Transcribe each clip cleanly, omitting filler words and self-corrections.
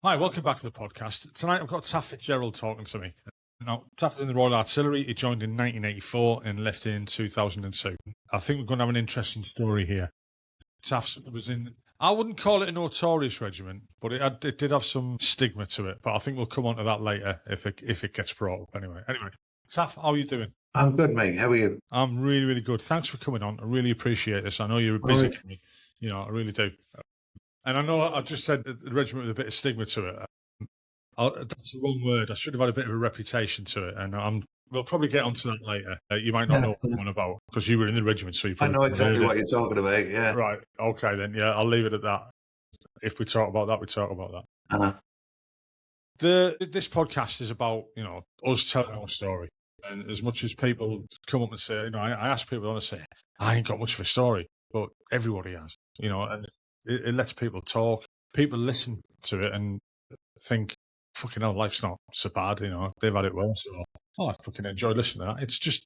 Hi, welcome back to the podcast. Tonight I've got Taff Fitzgerald talking to me. Now, Taff was in the Royal Artillery. He joined in 1984 and left in 2002. I think we're going to have an interesting story here. Taff was in, I wouldn't call it a notorious regiment, but it did have some stigma to it. But I think we'll come on to that later if it gets brought up anyway. Taff, how are you doing? I'm good, mate. How are you? I'm really, really good. Thanks for coming on. I really appreciate this. I know you're busy for me. You know, I really do. And I know I just said the regiment with a bit of stigma to it. That's the wrong word. I should have had a bit of a reputation to it. And we'll probably get onto that later. You might not know what I'm on about because you were in the regiment. So I know exactly what you're talking about, yeah. Right. Okay, then. Yeah, I'll leave it at that. If we talk about that, we talk about that. Uh-huh. This podcast is about, us telling our story. And as much as people come up and say, I ask people to say, I ain't got much of a story. But everybody has, and it lets people talk. People listen to it and think, fucking hell, life's not so bad, they've had it worse. I fucking enjoy listening to that. It's just,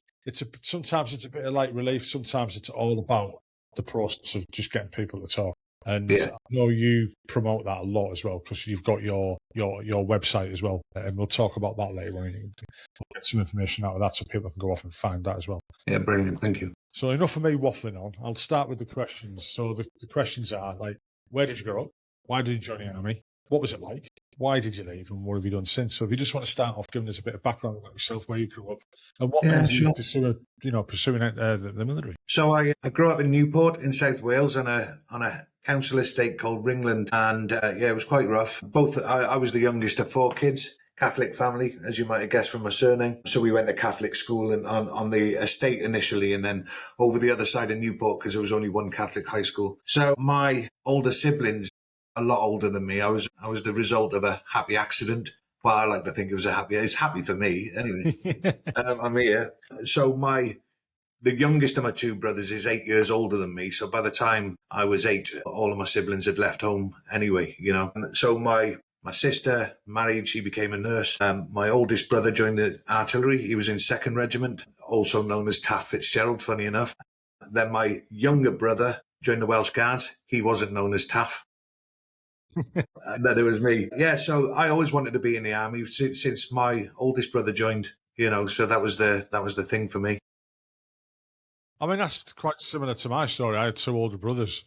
sometimes it's a bit of light relief. Sometimes it's all about the process of just getting people to talk. And I know you promote that a lot as well because you've got your website as well. And we'll talk about that later when we get some information out of that so people can go off and find that as well. Yeah, brilliant. Thank you. So enough of me waffling on. I'll start with the questions. So the questions are like, where did you grow up? Why did you join the army? What was it like? Why did you leave? And what have you done since? So if you just want to start off giving us a bit of background about yourself, where you grew up, and what made you pursuing the military. So I grew up in Newport in South Wales on a council estate called Ringland, and it was quite rough. I was the youngest of 4 kids. Catholic family, as you might have guessed from my surname. So we went to Catholic school and on the estate initially, and then over the other side of Newport because there was only one Catholic high school. So my older siblings, a lot older than me, I was the result of a happy accident. Well, I like to think it's happy for me anyway. I'm here. So the youngest of my 2 brothers is 8 years older than me. So by the time I was 8, all of my siblings had left home anyway, So my sister married, she became a nurse. My oldest brother joined the artillery. He was in 2nd Regiment, also known as Taff Fitzgerald, funny enough. Then my younger brother joined the Welsh Guards. He wasn't known as Taff. And then it was me. Yeah, so I always wanted to be in the army since my oldest brother joined, so that was the thing for me. I mean, that's quite similar to my story. I had 2 older brothers,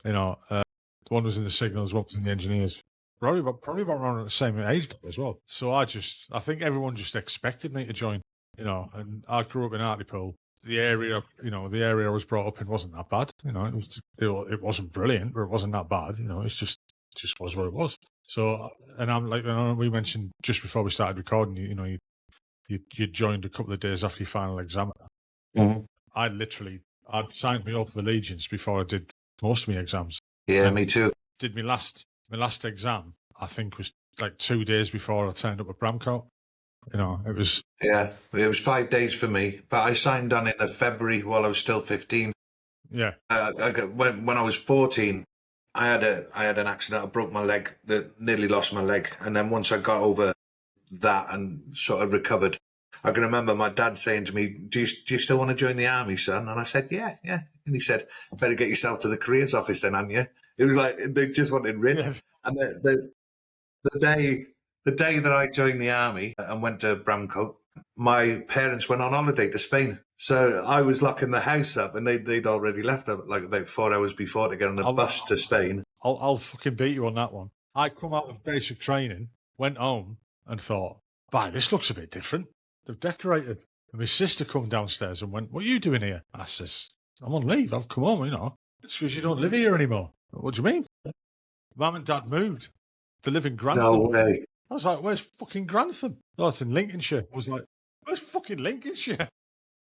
one was in the signals, one was in the engineers. Probably about around the same age group as well. So I think everyone just expected me to join, and I grew up in Hartlepool. The area I was brought up in wasn't that bad. It wasn't brilliant, but it wasn't that bad. It's just was what it was. So, and I'm like, we mentioned just before we started recording, you joined a couple of days after your final exam. Mm-hmm. I'd signed me up for allegiance before I did most of my exams. Yeah, me too. Did my last exam, I think, was like 2 days before I turned up at Bramcote. It was... Yeah, it was 5 days for me, but I signed on in February while I was still 15. Yeah. When I was 14, I had an accident. I broke my leg, nearly lost my leg. And then once I got over that and sort of recovered, I can remember my dad saying to me, do you still want to join the army, son? And I said, yeah. And he said, better get yourself to the careers office then, hadn't you? It was like they just wanted rid. Yeah. And the day that I joined the army and went to Bramcote, my parents went on holiday to Spain. So I was locking the house up and they'd already left like about 4 hours before to get on a bus to Spain. I'll fucking beat you on that one. I come out of basic training, went home and thought, this looks a bit different. They've decorated. And my sister come downstairs and went, what are you doing here? I says, I'm on leave. I've come home, It's because you don't live here anymore. What do you mean? Mum and Dad moved to live in Grantham. No way. I was like, where's fucking Grantham? Oh, it's in Lincolnshire. I was like, where's fucking Lincolnshire?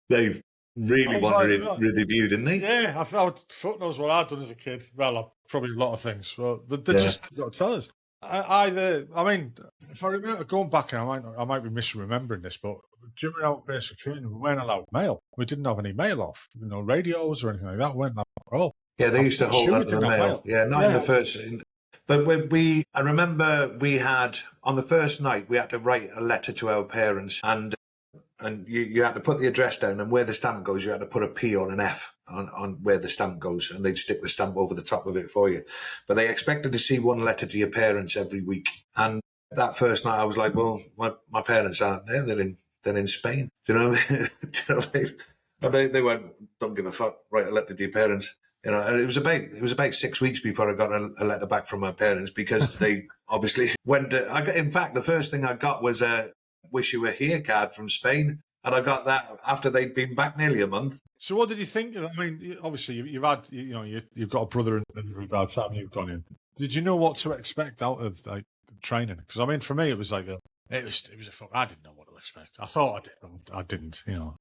They've really wanted rid of you, didn't they? Yeah, I thought, fuck knows what I'd done as a kid. Well, probably a lot of things. But they just got to tell us. I mean, if I remember going back, and I might be misremembering this, but during our basic training, we weren't allowed mail. We didn't have any mail off, radios or anything like that. We weren't allowed at all. Yeah, they used to hold up the mail. Yeah, not in the first. But I remember we had on the first night we had to write a letter to our parents, and and you had to put the address down, and where the stamp goes, you had to put a P or an F on where the stamp goes, and they'd stick the stamp over the top of it for you. But they expected to see one letter to your parents every week. And that first night I was like, well, my parents aren't there. They're in Spain. Do you know what I mean? Do you know what I mean? And they went, don't give a fuck, write a letter to your parents. You know, and it was about 6 weeks before I got a letter back from my parents, because they obviously went. In fact, the first thing I got was a "wish you were here" card from Spain, and I got that after they'd been back nearly a month. So, what did you think? I mean, obviously, you've had, you've got a brother in regards to that, and you've gone in. Did you know what to expect out of like training? Because I mean, for me, it was like it was a fuck. I didn't know what to expect. I thought I did, I didn't. You know,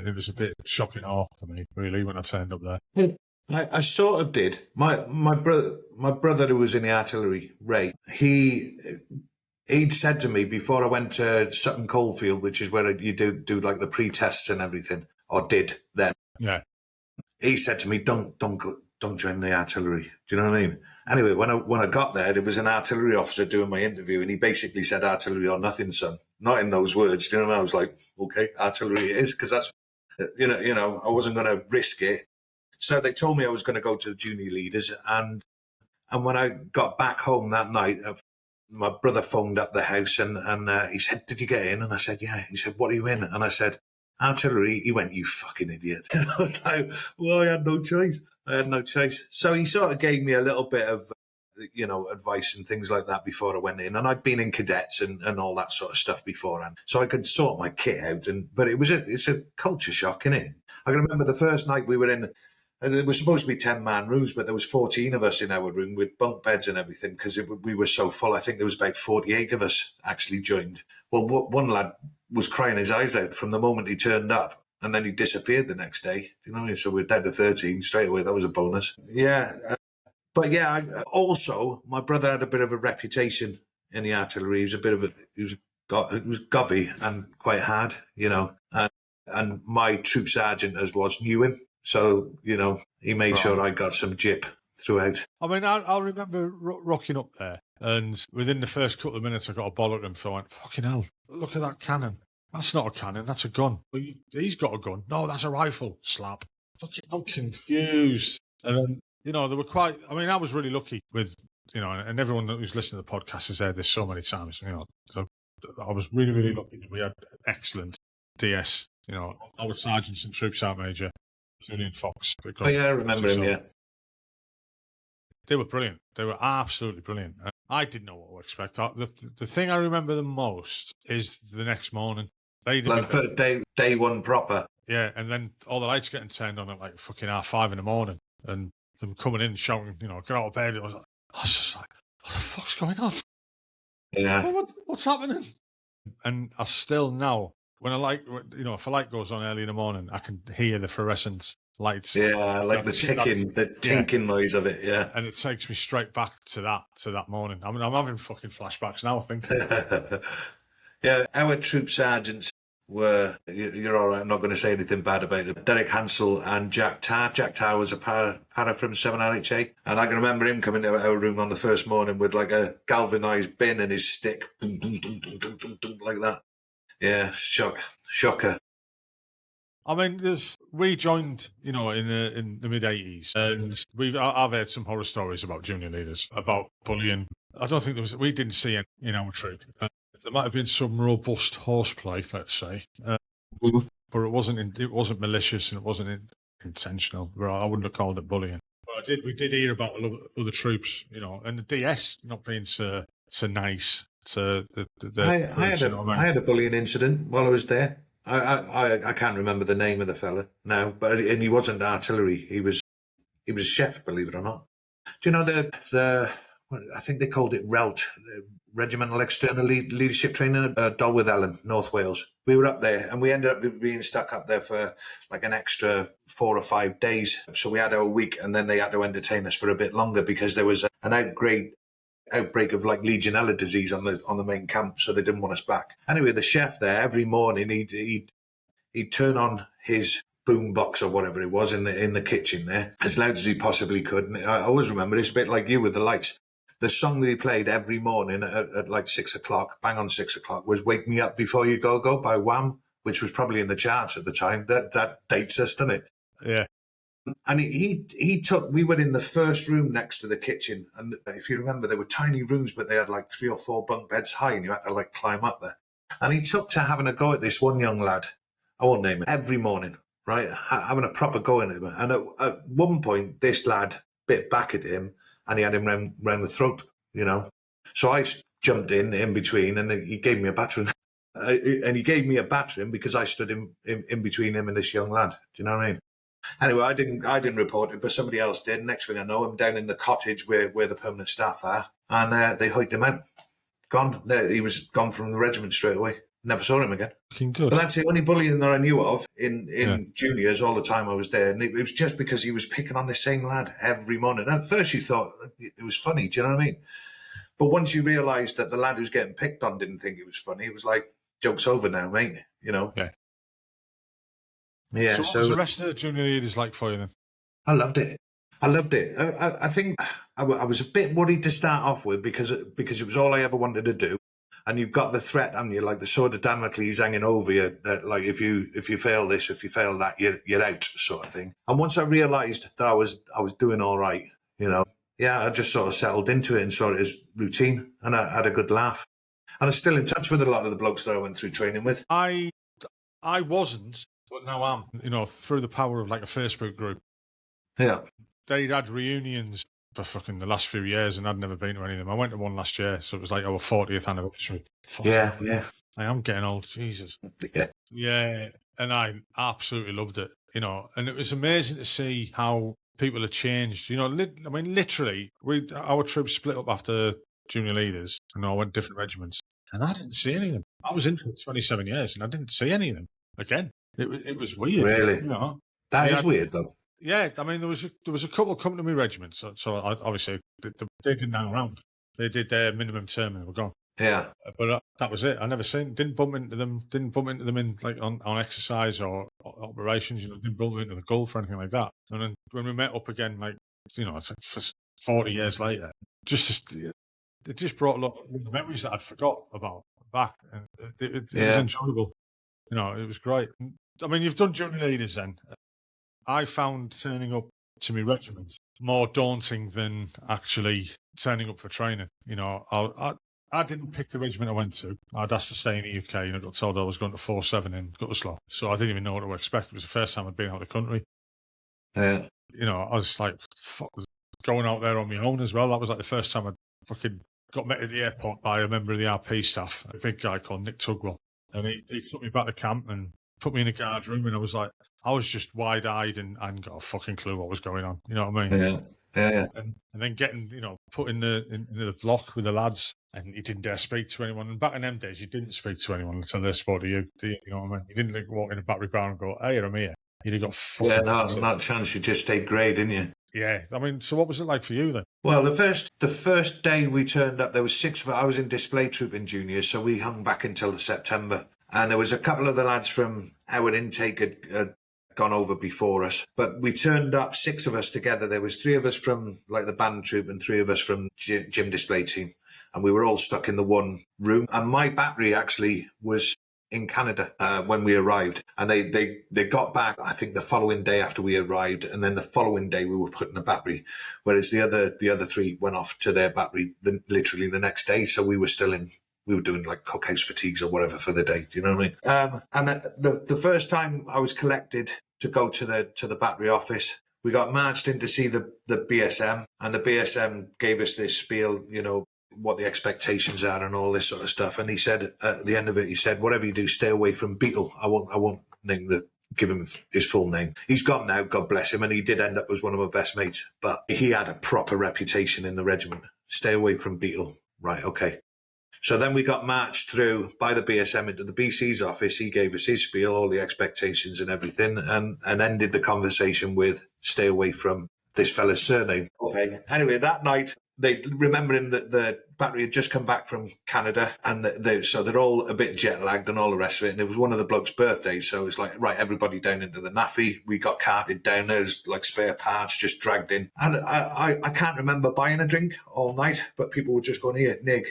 it was a bit shocking off to me, really, when I turned up there. I sort of did. My brother who was in the artillery, Ray, he'd said to me before I went to Sutton Coldfield, which is where you do like the pre-tests and everything, or did then. Yeah. He said to me, don't join the artillery. Do you know what I mean? Anyway, when I got there was an artillery officer doing my interview, and he basically said, "Artillery or nothing, son." Not in those words. Do you know what I mean? I was like, okay, artillery it is, because that's, you know, I wasn't going to risk it. So they told me I was going to go to the junior leaders, and when I got back home that night, my brother phoned up the house, and he said, "Did you get in?" And I said, "Yeah." He said, "What are you in?" And I said, "Artillery." He went, "You fucking idiot." And I was like, well, I had no choice. So he sort of gave me a little bit of, you know, advice and things like that before I went in. And I'd been in cadets and all that sort of stuff beforehand, so I could sort my kit out. But it's a culture shock, innit? I can remember the first night we were in. There was supposed to be 10-man rooms, but there was 14 of us in our room with bunk beds and everything, because we were so full. I think there was about 48 of us actually joined. Well, one lad was crying his eyes out from the moment he turned up, and then he disappeared the next day. You know what I mean? So we're down to 13 straight away. That was a bonus. Yeah. But yeah, also, my brother had a bit of a reputation in the artillery. He was gobby and quite hard, you know. And my troop sergeant knew him. So, you know, he made sure I got some jip throughout. I mean, I remember rocking up there, and within the first couple of minutes, I got a bollock him. So I went, fucking hell, look at that cannon. That's not a cannon, that's a gun. He's got a gun. No, that's a rifle. Slap. I'm confused. And then, you know, they were quite, I mean, I was really lucky with, you know, and everyone who's listening to the podcast has heard this so many times, you know. So I was really, really lucky. We had excellent DS, you know, our sergeants and troop sergeant major, Julian Fox. Oh, yeah, I remember him, yeah. They were brilliant. They were absolutely brilliant. I didn't know what to expect. The thing I remember the most is the next morning. Day one proper. Yeah, and then all the lights getting turned on at like fucking 5:30 in the morning, and them coming in shouting, you know, get out of bed. I was just like, what the fuck's going on? Yeah. What's happening? And I still now, when if a light goes on early in the morning, I can hear the fluorescent lights. Yeah, like the tinking noise of it. Yeah, and it takes me straight back to that morning. I mean, I'm having fucking flashbacks now, I think. Yeah, our troop sergeants were. You're all right. I'm not going to say anything bad about it. Derek Hansel and Jack Tarr. Jack Tarr was a para from 7RHA, and I can remember him coming to our room on the first morning with like a galvanised bin and his stick, like that. Yeah, shocker. I mean, we joined, you know, in the mid '80s, and I've heard some horror stories about junior leaders, about bullying. I don't think we didn't see any in our troop. There might have been some robust horseplay, let's say, but it wasn't malicious and it wasn't intentional. I wouldn't have called it bullying. But we did hear about other troops, you know, and the DS not being so nice to I had a bullying incident while I was there. I can't remember the name of the fella now, and he wasn't artillery. He was a chef, believe it or not. Do you know I think they called it RELT, Regimental External Leadership Training at Dolwith Ellen, North Wales. We were up there, and we ended up being stuck up there for like an extra 4 or 5 days. So we had our week, and then they had to entertain us for a bit longer because there was an outbreak of like Legionella disease on the main camp, so they didn't want us back. Anyway, the chef there every morning he'd turn on his boom box or whatever it was in the kitchen there as loud as he possibly could. And I always remember it's a bit like you with the lights. The song that he played every morning at like 6 o'clock, bang on 6 o'clock, was "Wake Me Up Before You Go Go" by Wham. which was probably in the charts at the time. That dates us, doesn't it? Yeah. And we were in the first room next to the kitchen. And if you remember, they were tiny rooms, but they had like 3 or 4 bunk beds high and you had to like climb up there. And he took to having a go at this one young lad. I won't name it. Every morning, right? Having a proper go at him. And at one point, this lad bit back at him and he had him round the throat, you know. So I jumped in between and he gave me a battering. And he gave me a battering because I stood in between him and this young lad. Do you know what I mean? Anyway, I didn't report it, but somebody else did. Next thing I know, I'm down in the cottage where the permanent staff are, and they hiked him out. Gone. He was gone from the regiment straight away. Never saw him again. Good. But that's the only bullying that I knew of in juniors all the time I was there. And it was just because he was picking on the same lad every morning. At first you thought it was funny, do you know what I mean? But once you realised that the lad who was getting picked on didn't think it was funny, it was like, joke's over now, mate, you know? Yeah. Yeah, so what was the rest of the junior leaders like for you then? I loved it. I think I was a bit worried to start off with because it was all I ever wanted to do. And you've got the threat, haven't you? Like the sword of Damocles hanging over you. That like if you fail this, if you fail that, you're out, sort of thing. And once I realised that I was doing all right, you know, I just sort of settled into it and saw it as routine, and I had a good laugh. And I'm still in touch with a lot of the blokes that I went through training with. I wasn't, but now I'm. You know, through the power of like a Facebook group. Yeah. They'd had reunions for fucking the last few years, and I'd never been to any of them. I went to one last year, so it was like our 40th anniversary. Yeah. I am getting old, Jesus. Yeah, and I absolutely loved it, you know. And it was amazing to see how people have changed. You know, I mean, literally, our troop split up after junior leaders, and I went different regiments, and I didn't see any of them. I was in for 27 years, and I didn't see any of them again. It was weird. Really? You know? That is weird, though. Yeah, I mean, there was a couple coming to my regiment, so obviously they didn't hang around. They did their minimum term and they were gone. Yeah, but that was it. I never didn't bump into them in like on exercise or operations. You know, didn't bump into the Gulf or anything like that. And then when we met up again, like you know, for 40 years later, it just brought a lot of memories that I'd forgot about back, and it was enjoyable. You know, it was great. I mean, you've done junior leaders then. I found turning up to my regiment more daunting than actually turning up for training. You know, I didn't pick the regiment I went to. I'd asked to stay in the UK, and I got told I was going to 4-7 in Gutterslow. So I didn't even know what to expect. It was the first time I'd been out of the country. Yeah. You know, I was like, going out there on my own as well. That was like the first time I fucking got met at the airport by a member of the RP staff, a big guy called Nick Tugwell. And he took me back to camp and put me in a guard room, and I was just wide-eyed and I hadn't got a fucking clue what was going on. You know what I mean? Yeah. And then getting, you know, put in the block with the lads, and you didn't dare speak to anyone. And back in them days, you didn't speak to anyone until they spoke to you. You know what I mean? You didn't walk in a battery bar and go, "Hey, I'm here." You'd have got fucking. Yeah, not a chance. You just stayed grey, didn't you? Yeah. I mean, so what was it like for you then? Well, the first day we turned up, there was 6 of us. I was in display troop in juniors, so we hung back until September. And there was a couple of the lads from our intake had gone over before us. But we turned up, 6 of us together. There was 3 of us from like the band troop and 3 of us from gym display team. And we were all stuck in the one room. And my battery actually was in Canada when we arrived. And they got back, I think, the following day after we arrived. And then the following day we were put in a battery. Whereas the other 3 went off to their battery literally the next day. So we were still in. We were doing like cookhouse fatigues or whatever for the day. Do you know what I mean? And the first time I was collected to go to the battery office, we got marched in to see the BSM, and the BSM gave us this spiel, you know, what the expectations are and all this sort of stuff. And he said at the end of it, he said, "Whatever you do, stay away from Beetle." I won't give him his full name. He's gone now, God bless him, and he did end up as one of my best mates. But he had a proper reputation in the regiment. Stay away from Beetle. Right, okay. So then we got marched through by the BSM into the BC's office. He gave us his spiel, all the expectations and everything, and ended the conversation with, "Stay away from this fella's surname." Okay. Anyway, that night, they remembering that the battery had just come back from Canada, and so they're all a bit jet lagged and all the rest of it. And it was one of the blokes' birthdays, so it's like, right, everybody down into the naffy. We got carted down. There's like spare parts just dragged in, and I can't remember buying a drink all night, but people were just going, here, Nick,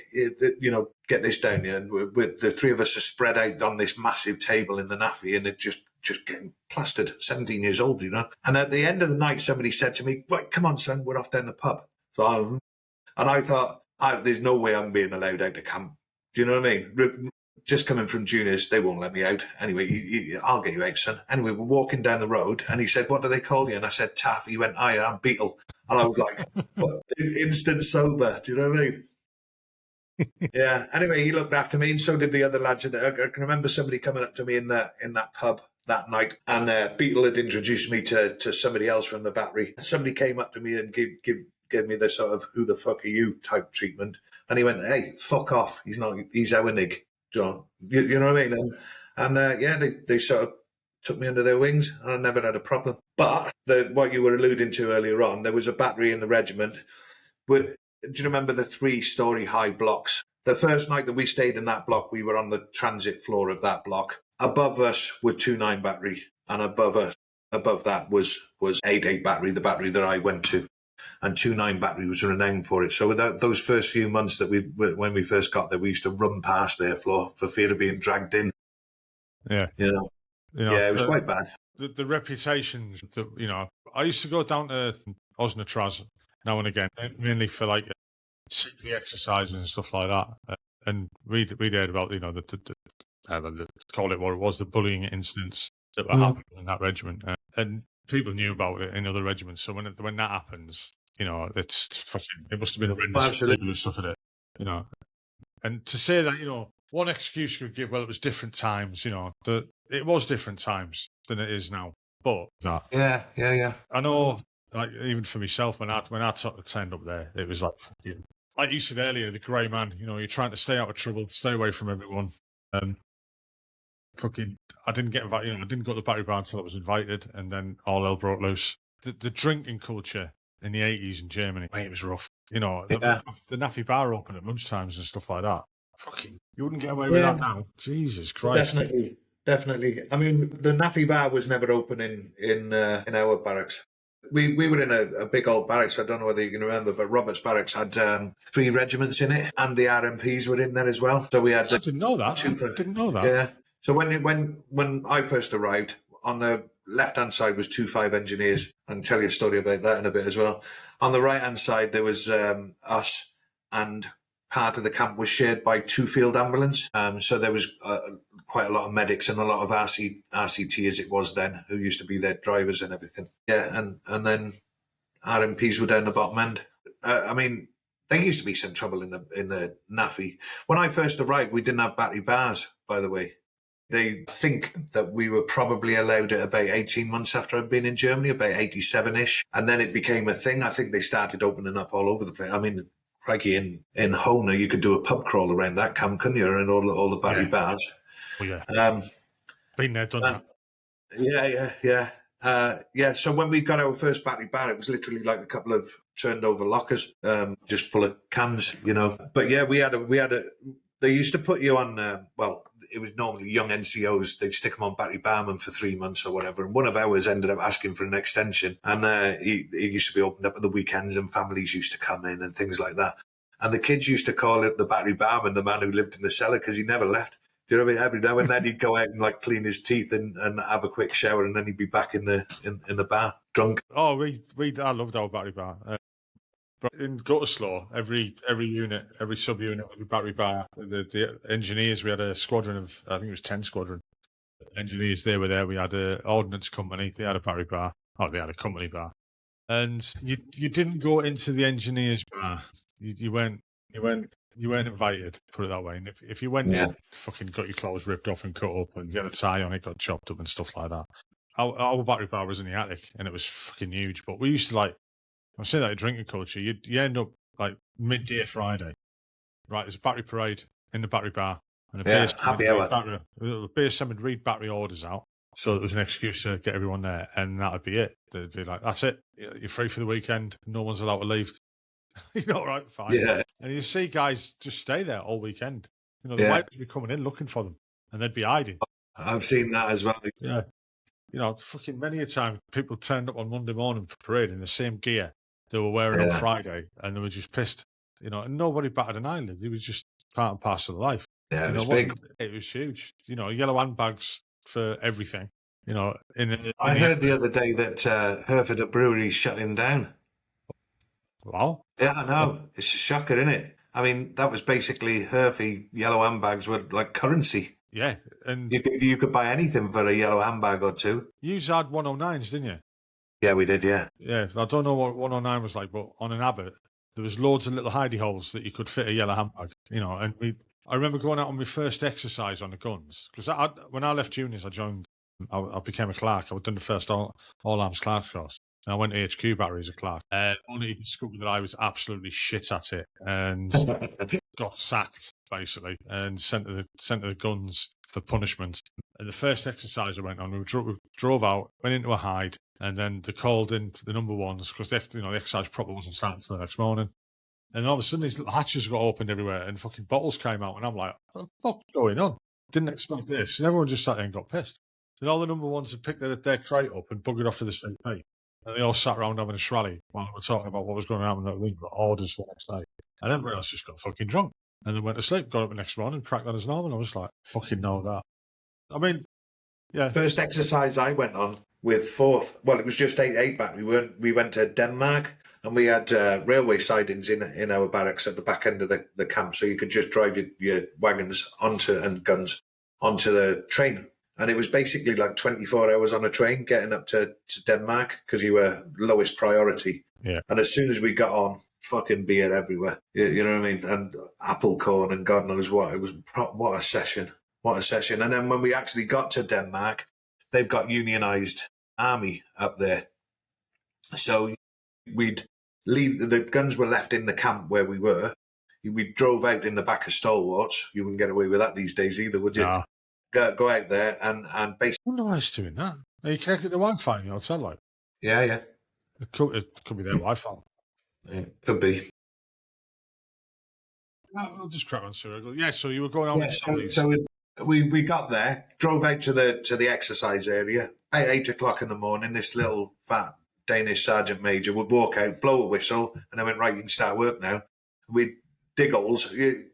get this down here. And with the three of us are spread out on this massive table in the naffy, and it just getting plastered. 17 years old, And at the end of the night, somebody said to me, right, come on, son, we're off down the pub. So and I thought, there's no way I'm being allowed out of camp. Do you know what I mean? Just coming from juniors, they won't let me out. Anyway, I'll get you out, son. Anyway, we're walking down the road, and he said, what do they call you? And I said, Taff. He went, hiya, I'm Beetle. And I was like, what? Instant sober. Do you know what I mean? Yeah. Anyway, he looked after me, and so did the other lads. I can remember somebody coming up to me in that pub that night, and Beetle had introduced me to somebody else from the battery. Somebody came up to me and gave me the sort of "who the fuck are you" type treatment, and he went, "Hey, fuck off. He's our Nick, John." You know what I mean? And they sort of took me under their wings, and I never had a problem. But what you were alluding to earlier on, there was a battery in the regiment. Do you remember the 3-story high blocks? The first night that we stayed in that block, we were on the transit floor of that block. Above us was 2.9 battery, and above that was 8.8 battery, the battery that I went to. And 2.9 battery was renowned for it. So without those first few months when we first got there, we used to run past their floor for fear of being dragged in. Yeah. Yeah, it was quite bad. The reputations that, I used to go down to Osnatraz now and again, mainly for like sickly exercises and stuff like that. And we'd heard about, call it what it was, the bullying incidents that were happening in that regiment. And people knew about it in other regiments. So when that happens, it's fucking, it must have been horrendous. Absolutely. People suffered it, And to say that, one excuse you could give, well, it was different times, it was different times than it is now. But that. Yeah. I know, like, even for myself, when I sort of turned up there, it was like, like you said earlier, the grey man, you're trying to stay out of trouble, stay away from everyone. I didn't get invited. I didn't go to the battery bar until I was invited, and then all hell broke loose. The drinking culture in the 80s in Germany, mate, it was rough. The naffy bar open at lunchtimes and stuff like that. Fucking, you wouldn't get away with that now. Jesus Christ. Definitely. I mean, the naffy bar was never open in our barracks. We were in a big old barracks. I don't know whether you can remember, but Robert's barracks had 3 regiments in it, and the RMPs were in there as well. So we had. I didn't know that. Yeah. So when I first arrived, on the left-hand side was 2.5 engineers. I can tell you a story about that in a bit as well. On the right-hand side, there was us, and part of the camp was shared by 2 field ambulance. So there was quite a lot of medics and a lot of RCT as it was then, who used to be their drivers and everything. Yeah, and then RMPs were down the bottom end. I mean, there used to be some trouble in the naffy. When I first arrived, we didn't have battery bars, by the way. They think that we were probably allowed it about 18 months after I'd been in Germany, about 87-ish. And then it became a thing. I think they started opening up all over the place. I mean, crikey, in Hona, you could do a pub crawl around that camp, couldn't you? And all the battery bars. Oh, yeah. Been there, done that. Yeah. So when we got our first battery bar, it was literally like a couple of turned over lockers, just full of cans, But yeah, we had a. They used to put you on. It was normally young NCOs. They'd stick them on battery barman for 3 months or whatever. And one of ours ended up asking for an extension. And he used to be opened up at the weekends, and families used to come in and things like that. And the kids used to call it the battery barman, the man who lived in the cellar, because he never left. Do you know what I mean? Every now and then he'd go out and like clean his teeth and have a quick shower, and then he'd be back in the bar drunk. Oh, I loved our battery bar. In Gutterslow, every unit, every sub-unit with a battery bar, the engineers, we had a squadron of, I think it was 10 squadron engineers, they were there. We had an ordnance company, they had a battery bar, they had a company bar. And you didn't go into the engineers bar. You weren't invited, put it that way. And if you went in, fucking got your clothes ripped off and cut up, and you had a tie on it, got chopped up and stuff like that. Our battery bar was in the attic, and it was fucking huge. But we used to I'm saying that drinking culture, you end up like midday Friday, right? There's a battery parade in the battery bar, and happy hour. The base would read battery orders out, so it was an excuse to get everyone there, and that would be it. They'd be like, "That's it, you're free for the weekend. No one's allowed to leave You know, right, fine. Yeah, And you see guys just stay there all weekend. You know, the yeah. wife would be coming in looking for them, and they'd be hiding. I've seen that as well. Yeah. You know, fucking many a time people turned up on Monday morning for parade in the same gear they were wearing on Yeah, Friday, and they were just pissed. You know, and nobody batted an eyelid. It was just part and parcel of life. yeah, You it know, was big. it was huge. You know, yellow handbags for everything. You know, in I the heard the other day that Hereford Brewery's shutting down. wow, Yeah, I know. It's a shocker, isn't it? I mean, that was basically Herfy yellow handbags were like currency. yeah, and You could buy anything for a yellow handbag or two. you had 109s, didn't you? Yeah, we did. Yeah, Yeah, I don't know what 109 was like, but on an Abbott, there was loads of little hidey holes that you could fit a yellow handbag, you know. And I remember going out on my first exercise on the guns because when I left juniors, I became a clerk. I was done the first all arms clerk course. And I went to HQ battery as a clerk. Only to discover that I was absolutely shit at it and got sacked basically and sent to the guns for punishment. And the first exercise I went on, we drove out, went into a hide, and then they called in the number ones because the exercise proper wasn't starting until the next morning. And all of a sudden, these little hatches got opened everywhere, and fucking bottles came out, and I'm like, "What the fuck's going on?" Didn't expect this, and everyone just sat there and got pissed. Then all the number ones had picked their crate up and buggered off to the CP, and they all sat around having a shrally while they were talking about what was going on in that room, got orders for the next day, and everyone else just got fucking drunk, and then went to sleep, got up the next morning, cracked on as normal. I was like, "Fucking know that." I mean, yeah. first exercise I went on with fourth. Well, it was just 8 back. We went to Denmark, and we had railway sidings in our barracks at the back end of the camp, so you could just drive your wagons and guns onto the train. And it was basically like 24 hours on a train getting up to Denmark because you were lowest priority. Yeah. And as soon as we got on, fucking beer everywhere. You know what I mean? And apple corn and God knows what. It was what a session. What a session. And then when we actually got to Denmark, they've got unionised army up there. So we'd leave, the guns were left in the camp where we were. We drove out in the back of stalwarts. You wouldn't get away with that these days either, would you? Nah. Go out there and basically. I wonder why it's doing that. Are you connected to Wi-Fi in your hotel? Like, Yeah. it could be their Wi-Fi. Yeah, could be. No, we'll just crack on through. Yeah, so you were going out So we got there, drove out to the exercise area at 8 o'clock in the morning. This little fat Danish sergeant major would walk out, blow a whistle, and I went, right, you can start work now. We'd dig holes.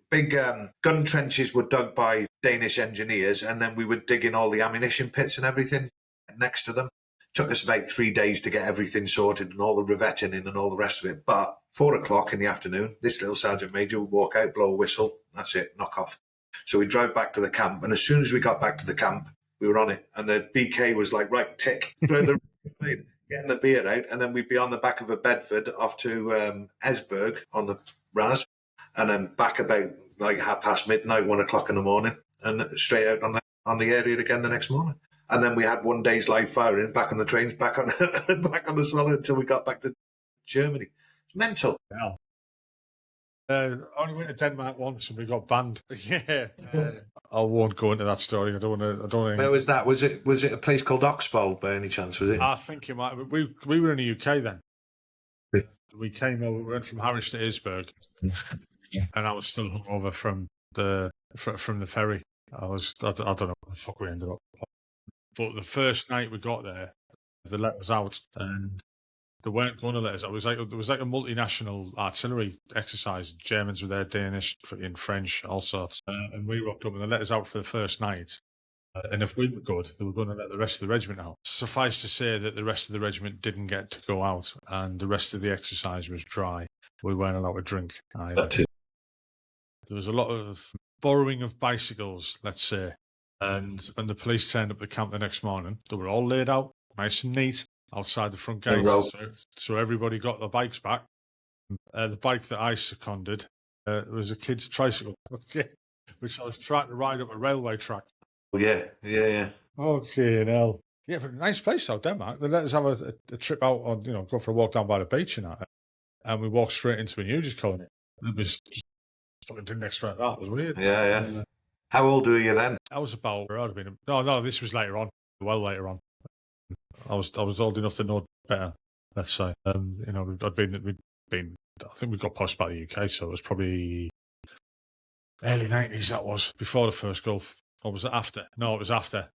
Big gun trenches were dug by Danish engineers, and then we would dig in all the ammunition pits and everything next to them. Took us about 3 days to get everything sorted and all the riveting in and all the rest of it. But 4 o'clock in the afternoon, this little sergeant major would walk out, blow a whistle. That's it, knock off. So we drove back to the camp, and as soon as we got back to the camp, we were on it. And the BK was like, right, tick, throw the getting the beer out, and then we'd be on the back of a Bedford off to Esbjerg on the RAS, and then back about like midnight, 1 o'clock in the morning, and straight out on the area again the next morning. And then we had 1 day's live firing back on the trains, back on the Swallow until we got back to Germany. It's mental. Yeah. Only went to Denmark once and we got banned. Yeah. I won't go into that story. I don't want to. Where was that? Was it a place called Oxbow by any chance? Was it? I think it might. We were in the UK then. We came over. We went from Harwich to Esbjerg, and I was still hungover from the ferry. I don't know where the fuck we ended up. But the first night we got there, they let us out, and they weren't going to let us out. It was like a multinational artillery exercise. Germans were there, Danish, and French, all sorts. And we rocked up, and they let us out for the first night. And if we were good, they were going to let the rest of the regiment out. Suffice to say that the rest of the regiment didn't get to go out, and the rest of the exercise was dry. We weren't allowed to drink either. There was a lot of borrowing of bicycles, let's say. And when the police turned up the camp the next morning, they were all laid out, nice and neat, outside the front gate. So everybody got their bikes back. The bike that I seconded was a kid's tricycle, which I was trying to ride up a railway track. Oh, yeah. Okay, hell. Yeah, but a nice place though, Denmark. They let us have a trip out on, go for a walk down by the beach and that. And we walked straight into a nudist colony. It was just, I didn't expect that. It was weird. Yeah. How old were you then? I was about, no, this was later on, well later on. I was old enough to know better, let's say. We'd been I think we got pushed by the UK, so it was probably early 90s. That was before the first Gulf. Or was it after? No, it was after.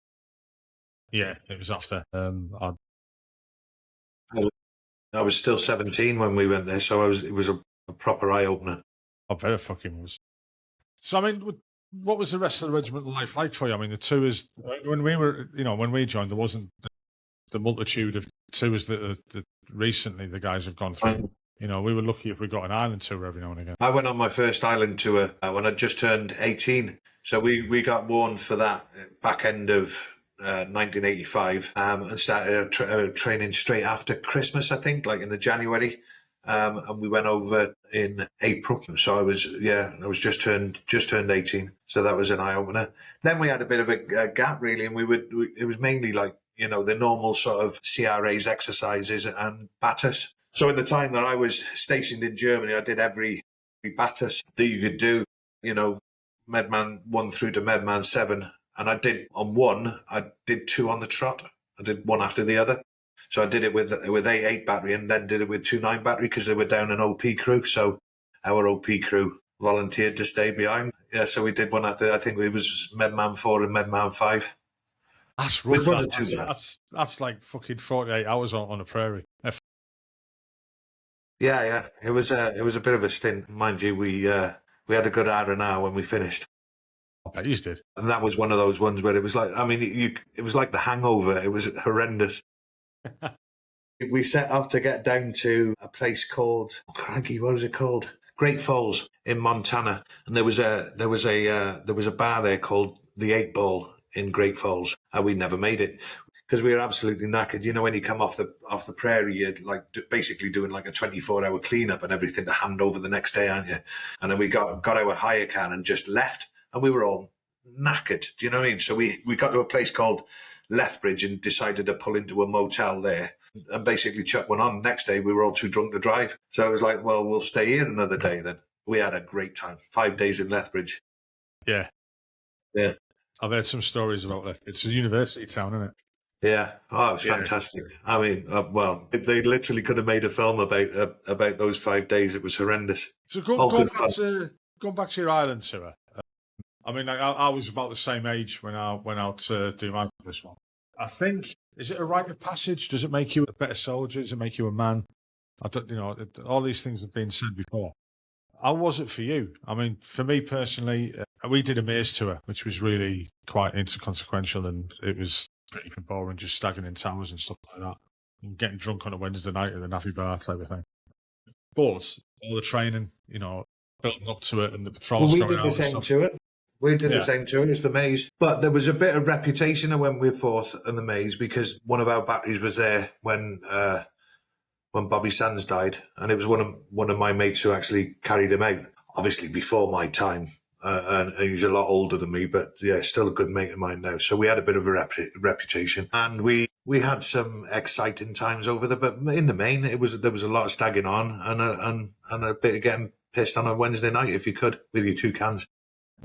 Yeah, it was after. I was still 17 when we went there, so it was a proper eye opener. I bet it fucking was. So I mean, what was the rest of the regiment life like for you? I mean, the tours when we were, when we joined, there wasn't the multitude of tours that recently the guys have gone through. We were lucky if we got an island tour every now and again. I went on my first island tour when I just turned 18. So we got warned for that back end of 1985 and started training straight after Christmas, I think, like in the January. And we went over in April. So I was just turned 18. So that was an eye opener. Then we had a bit of a gap really, and it was mainly like, the normal sort of CRA's exercises and BATUS. So in the time that I was stationed in Germany, I did every BATUS that you could do, Medman 1 through to Medman 7. And I did 2 on the trot. I did one after the other. So I did it with A8 battery and then did it with 2.9 battery because they were down an OP crew. So our OP crew volunteered to stay behind. Yeah, so we did one after, I think it was Medman 4 and Medman 5. That's rough. That's like fucking 48 hours on a prairie. Yeah. It was a bit of a stint, mind you. We had a good hour an hour when we finished. I bet you did. And that was one of those ones where it was like, I mean, it was like The Hangover. It was horrendous. We set off to get down to a place called, what was it called? Great Falls in Montana, and there was a bar there called the 8 Ball in Great Falls, and we never made it because we were absolutely knackered. When you come off the prairie, you're like basically doing like a 24-hour cleanup and everything to hand over the next day, aren't you? And then we got our hire can and just left, and we were all knackered. Do you know what I mean? So we got to a place called Lethbridge and decided to pull into a motel there and basically chuck one on. Next day, we were all too drunk to drive. So I was like, well, we'll stay here another day then. We had a great time. 5 days in Lethbridge. Yeah. Yeah. I've heard some stories about that. It's a university town, isn't it? Yeah. Oh, it was fantastic. I mean, they literally could have made a film about those 5 days. It was horrendous. So going back to your island tour, I mean, I was about the same age when I went out to do my first one. I think, is it a rite of passage? Does it make you a better soldier? Does it make you a man? I don't, all these things have been said before. How was it for you? I mean, for me personally, we did a maze tour, which was really quite inconsequential, and it was pretty boring, just staggering in towers and stuff like that, and getting drunk on a Wednesday night at the Naffy Bar type of thing. But all the training, building up to it, and the patrols going out. We did the same tour. We did the same tour as the maze, but there was a bit of reputation when we fought in the maze because one of our batteries was there when Bobby Sands died, and it was one of my mates who actually carried him out. Obviously before my time, and he's a lot older than me, but yeah, still a good mate of mine now. So we had a bit of a reputation, and we had some exciting times over there. But in the main, there was a lot of stagging on and a bit of getting pissed on a Wednesday night if you could with your 2 cans.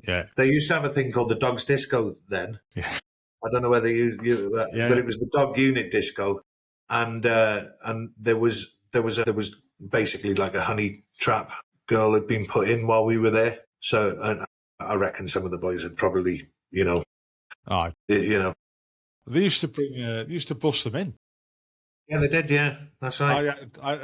Yeah, they used to have a thing called the Dogs Disco then. Yeah, I don't know whether but it was the Dog Unit Disco, and there was basically like a honey trap girl had been put in while we were there. So and I reckon some of the boys had probably, Aye. They used to bust them in. Yeah, they did. Yeah, that's right. I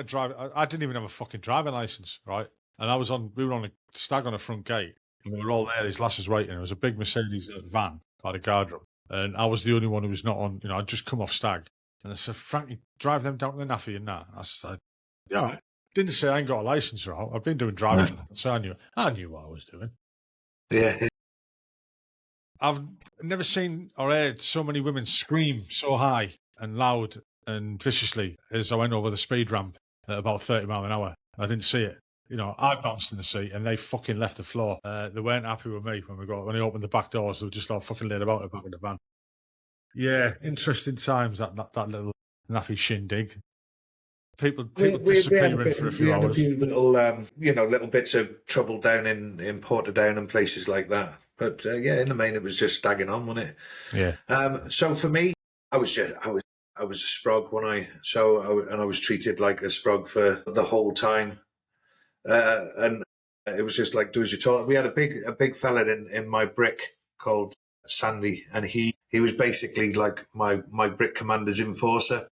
didn't even have a fucking driving license, right? And we were on a stag on a front gate. And we were all there, these lasses waiting. It was a big Mercedes van by the guard room. And I was the only one who was not on, I'd just come off stag. And I said, Frank, you drive them down to the Naffy and that. I said, yeah, I didn't say I ain't got a license, right? I've been doing driving. So I knew what I was doing. Yeah. I've never seen or heard so many women scream so high and loud and viciously as I went over the speed ramp at about 30 miles an hour. I didn't see it. I bounced in the seat and they fucking left the floor. They weren't happy with me when they opened the back doors. They were just all fucking laid about the back of the van. Yeah, interesting times, that little Naffy shindig. People disappearing for a few hours. We had a few little bits of trouble down in Portadown and places like that. But in the main, it was just stagging on, wasn't it? Yeah. So for me, I was a sprog I was treated like a sprog for the whole time. And it was just like, do as you're told. We had a big fella in my brick called Sandy, and he was basically like my brick commander's enforcer.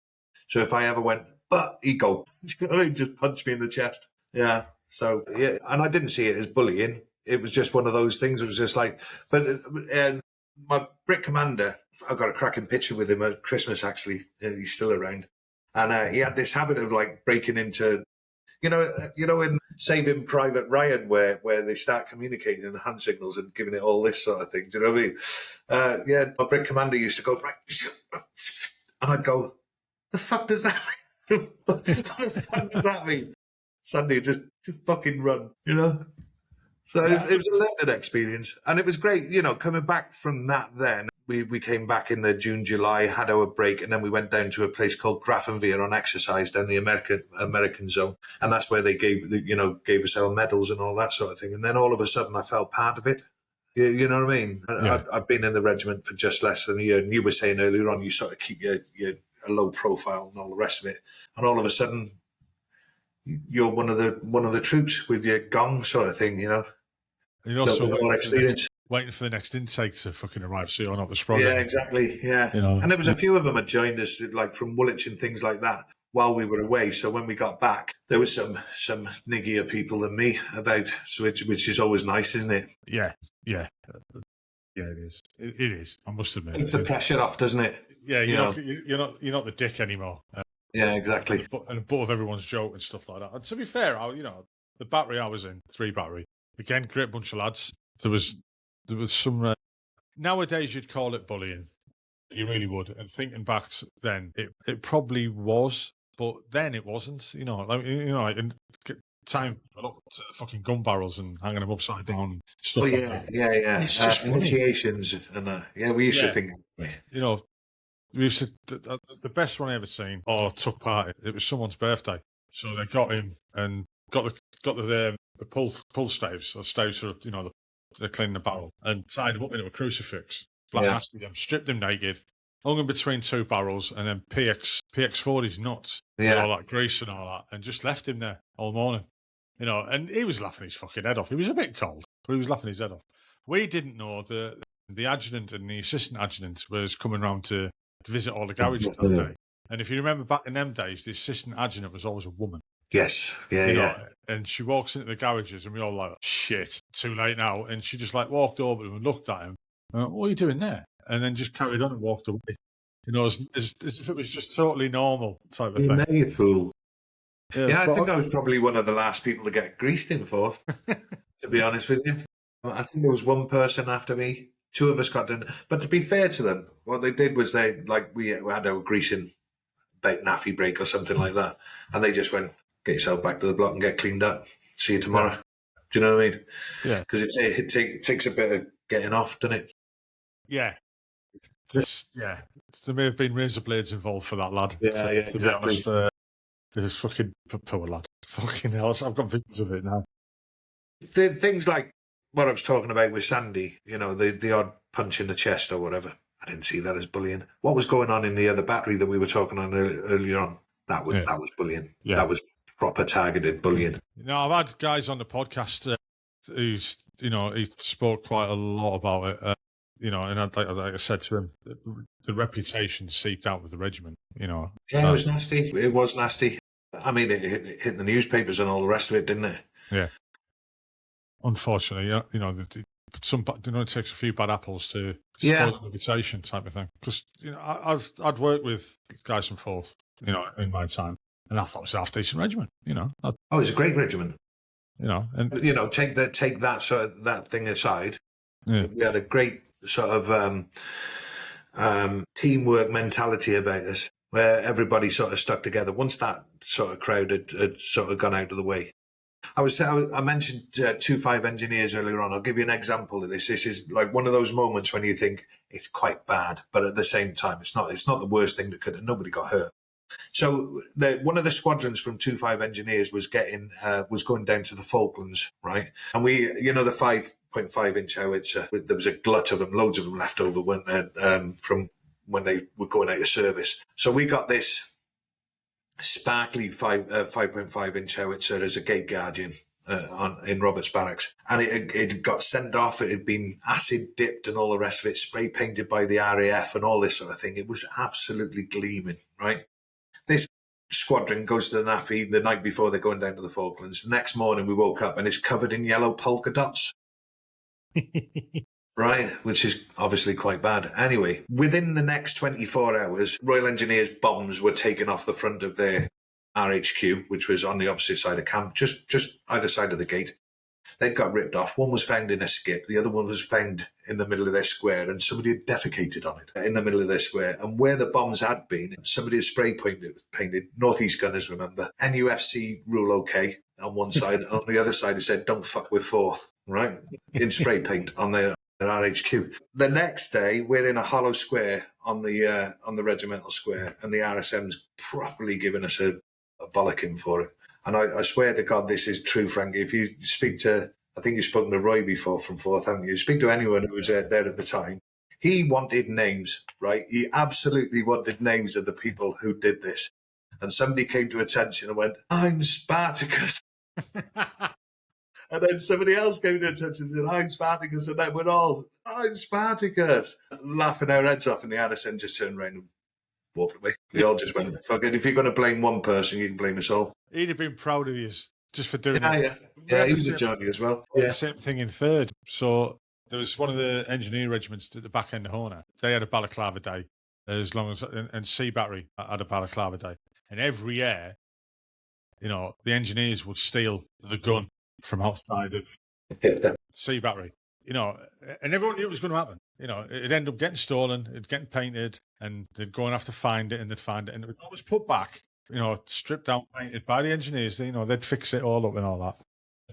So if I ever went, but he'd go, he'd just punch me in the chest. Yeah. So, yeah. And I didn't see it as bullying. It was just one of those things. It was just like, but my brick commander, I've got a cracking picture with him at Christmas, actually. He's still around. And he had this habit of like breaking into, you know, in Saving Private Ryan, where they start communicating in hand signals and giving it all this sort of thing. Do you know what I mean? Yeah, my brick commander used to go, right, and I'd go, the fuck does that mean? What the fuck does that mean? Sunday, just to fucking run, you know? So it was a learning experience. And it was great, you know, coming back from that then. We came back in the June, July, had our break, and then we went down to a place called Grafenweer on exercise down the American zone. And that's where they gave us our medals and all that sort of thing. And then all of a sudden I felt part of it. You know what I mean? Yeah. I've been in the regiment for just less than a year. And you were saying earlier on, you sort of keep your a low profile and all the rest of it. And all of a sudden you're one of the troops with your gong sort of thing, you know? You're also more experience. Waiting for the next intake to fucking arrive so you're not the sprog. Yeah, exactly. Yeah. You know? And there was a few of them had joined us, like from Woolwich and things like that, while we were away. So when we got back, there was some niggier people than me about, which is always nice, isn't it? Yeah. Yeah, it is. It is. I must admit. It's the pressure off, doesn't it? Yeah, you're not the dick anymore. Yeah, exactly. And above everyone's joke and stuff like that. And to be fair, the battery I was in, 3 battery, again, great bunch of lads. There was some. Nowadays, you'd call it bullying. You really would. And thinking back then, it probably was, but then it wasn't. In time, up to fucking gun barrels and hanging them upside down and stuff. Oh, yeah. It's just initiations and that. Yeah, we used to think. You know, we used to. The best one I ever seen or took part in, it was someone's birthday, so they got him and got the pull staves or staves for they're cleaning the barrel and tied him up into a crucifix. Nasty them, stripped him naked, hung him between 2 barrels, and then PX40's nuts, all that grease and all that, and just left him there all morning. You know, and he was laughing his fucking head off. He was a bit cold, but he was laughing his head off. We didn't know the adjutant and the assistant adjutant was coming round to visit all the garages that day. And if you remember back in them days, the assistant adjutant was always a woman. Yes, you know, and she walks into the garages and we all like, shit, too late now. And she just like walked over to him and looked at him. What are you doing there? And then just carried on and walked away. You know, as if it was just totally normal type of thing. Now you fool. Yeah, I think I was probably one of the last people to get greased in for, to be honest with you. I think there was one person after me. 2 of us got done. But to be fair to them, what they did was we had our greasing about naffy break or something like that. And they just went, get yourself back to the block and get cleaned up. See you tomorrow. Yeah. Do you know what I mean? Yeah. Because it takes a bit of getting off, doesn't it? Yeah. Yeah. There may have been razor blades involved for that lad. Yeah, exactly. This fucking poor lad. Fucking hell. I've got visions of it now. Things like what I was talking about with Sandy, you know, the odd punch in the chest or whatever. I didn't see that as bullying. What was going on in the other battery that we were talking on earlier on? That was bullying. Yeah. That was proper targeted bullying. I've had guys on the podcast who's, he spoke quite a lot about it. And like I said to him, the reputation seeped out with the regiment. Yeah, it was nasty. It was nasty. I mean, it hit the newspapers and all the rest of it, didn't it? Yeah. Unfortunately, it takes a few bad apples to spoil the reputation type of thing. Because I'd worked with guys from Forth, in my time, and I thought it was a half decent regiment. It's a great regiment. And take that thing aside. Yeah. We had a great sort of teamwork mentality about us, where everybody sort of stuck together. Once that sort of crowd had sort of gone out of the way. I mentioned 2-5 engineers earlier on. I'll give you an example of this. This is like one of those moments when you think it's quite bad, but at the same time, it's not the worst thing that could have. Nobody got hurt. So one of the squadrons from 2-5 engineers was going down to the Falklands, right? And we, the 5.5 inch howitzer, there was a glut of them, loads of them left over, weren't there, from when they were going out of service. So we got this sparkly 5.5 inch howitzer as a gate guardian, in Roberts Barracks, and it got sent off. It had been acid dipped and all the rest of it, spray painted by the RAF and all this sort of thing. It was absolutely gleaming, right? This squadron goes to the NAFI the night before they're going down to the Falklands. The next morning we woke up and it's covered in yellow polka dots. Right, which is obviously quite bad. Anyway, within the next 24 hours, Royal Engineers bombs were taken off the front of their RHQ, which was on the opposite side of camp, just either side of the gate. They'd got ripped off. One was found in a skip. The other one was found in the middle of their square, and somebody had defecated on it in the middle of their square. And where the bombs had been, somebody had spray painted Northeast Gunners, remember, NUFC rule OK on one side, and on the other side it said, don't fuck with Fourth, right? In spray paint on their RHQ. The next day, we're in a hollow square on the regimental square, and the RSM's properly given us a bollocking for it. And I swear to God, this is true, Frankie. If you speak to, I think you've spoken to Roy before from Forth, haven't you? Speak to anyone who was there at the time. He wanted names, right? He absolutely wanted names of the people who did this. And somebody came to attention and went, I'm Spartacus. And then somebody else came to attention and said, I'm Spartacus. And then we're all, I'm Spartacus. Laughing our heads off. And the RSM just turned around and walked away. We all just went, fuck it. If you're going to blame one person, you can blame us all. He'd have been proud of you just for doing it. Yeah, he was a Johnny as well. Yeah. The same thing in third. So there was one of the engineer regiments at the back end of Horner. They had a balaclava day, and C Battery had a balaclava day. And every year, the engineers would steal the gun from outside of C Battery. And everyone knew it was going to happen. It'd end up getting stolen, it'd get painted, and they'd go and have to find it, and they'd find it, and it was always put back, stripped down, painted by the engineers. They'd fix it all up and all that.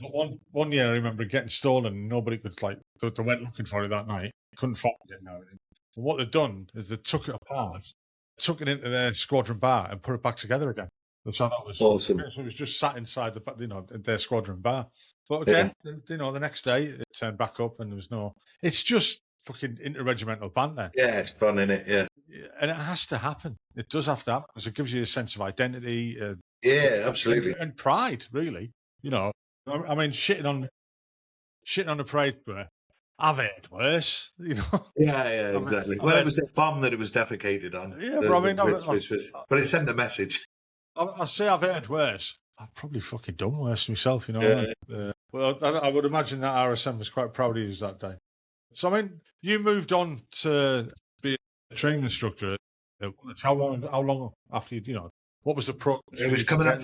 But one year I remember getting stolen, and nobody could, they went looking for it that night, couldn't find it and everything. But what they'd done is they took it apart, took it into their squadron bar, and put it back together again. Which I thought was awesome. It was just sat inside their squadron bar. But again, the next day it turned back up, and there was no. It's just fucking interregimental banter. Yeah, it's fun, isn't it? Yeah, and it has to happen. It does have to happen because it gives you a sense of identity. Yeah, absolutely, and pride, really. I mean, shitting on the parade square. I've heard worse. Yeah, exactly. Well, it was the bomb that it was defecated on. Yeah, but I mean, but it sent a message. I say I've heard worse. I've probably fucking done worse myself, Yeah. Well, I would imagine that RSM was quite proud of you that day. So, I mean, you moved on to be a training instructor. How long after what was the pro? It was coming up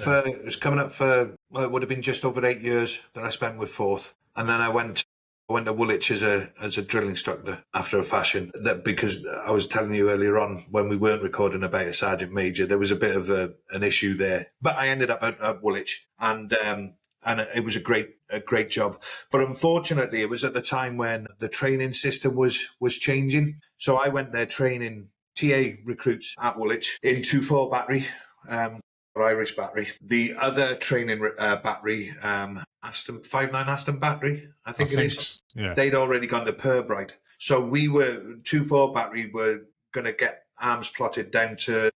for. Well, it would have been just over 8 years that I spent with Forth, and then I went to Woolwich as a drill instructor after a fashion. That because I was telling you earlier on when we weren't recording about a sergeant major, there was a bit of an issue there. But I ended up at Woolwich, and it was a great job. But unfortunately, it was at the time when the training system was changing. So I went there training TA recruits at Woolwich in 2-4 battery. Irish battery. The other training battery, 5-9 Aston battery, I think it is. Yeah. They'd already gone to Purbright. So we were 2-4 battery were going to get arms plotted down to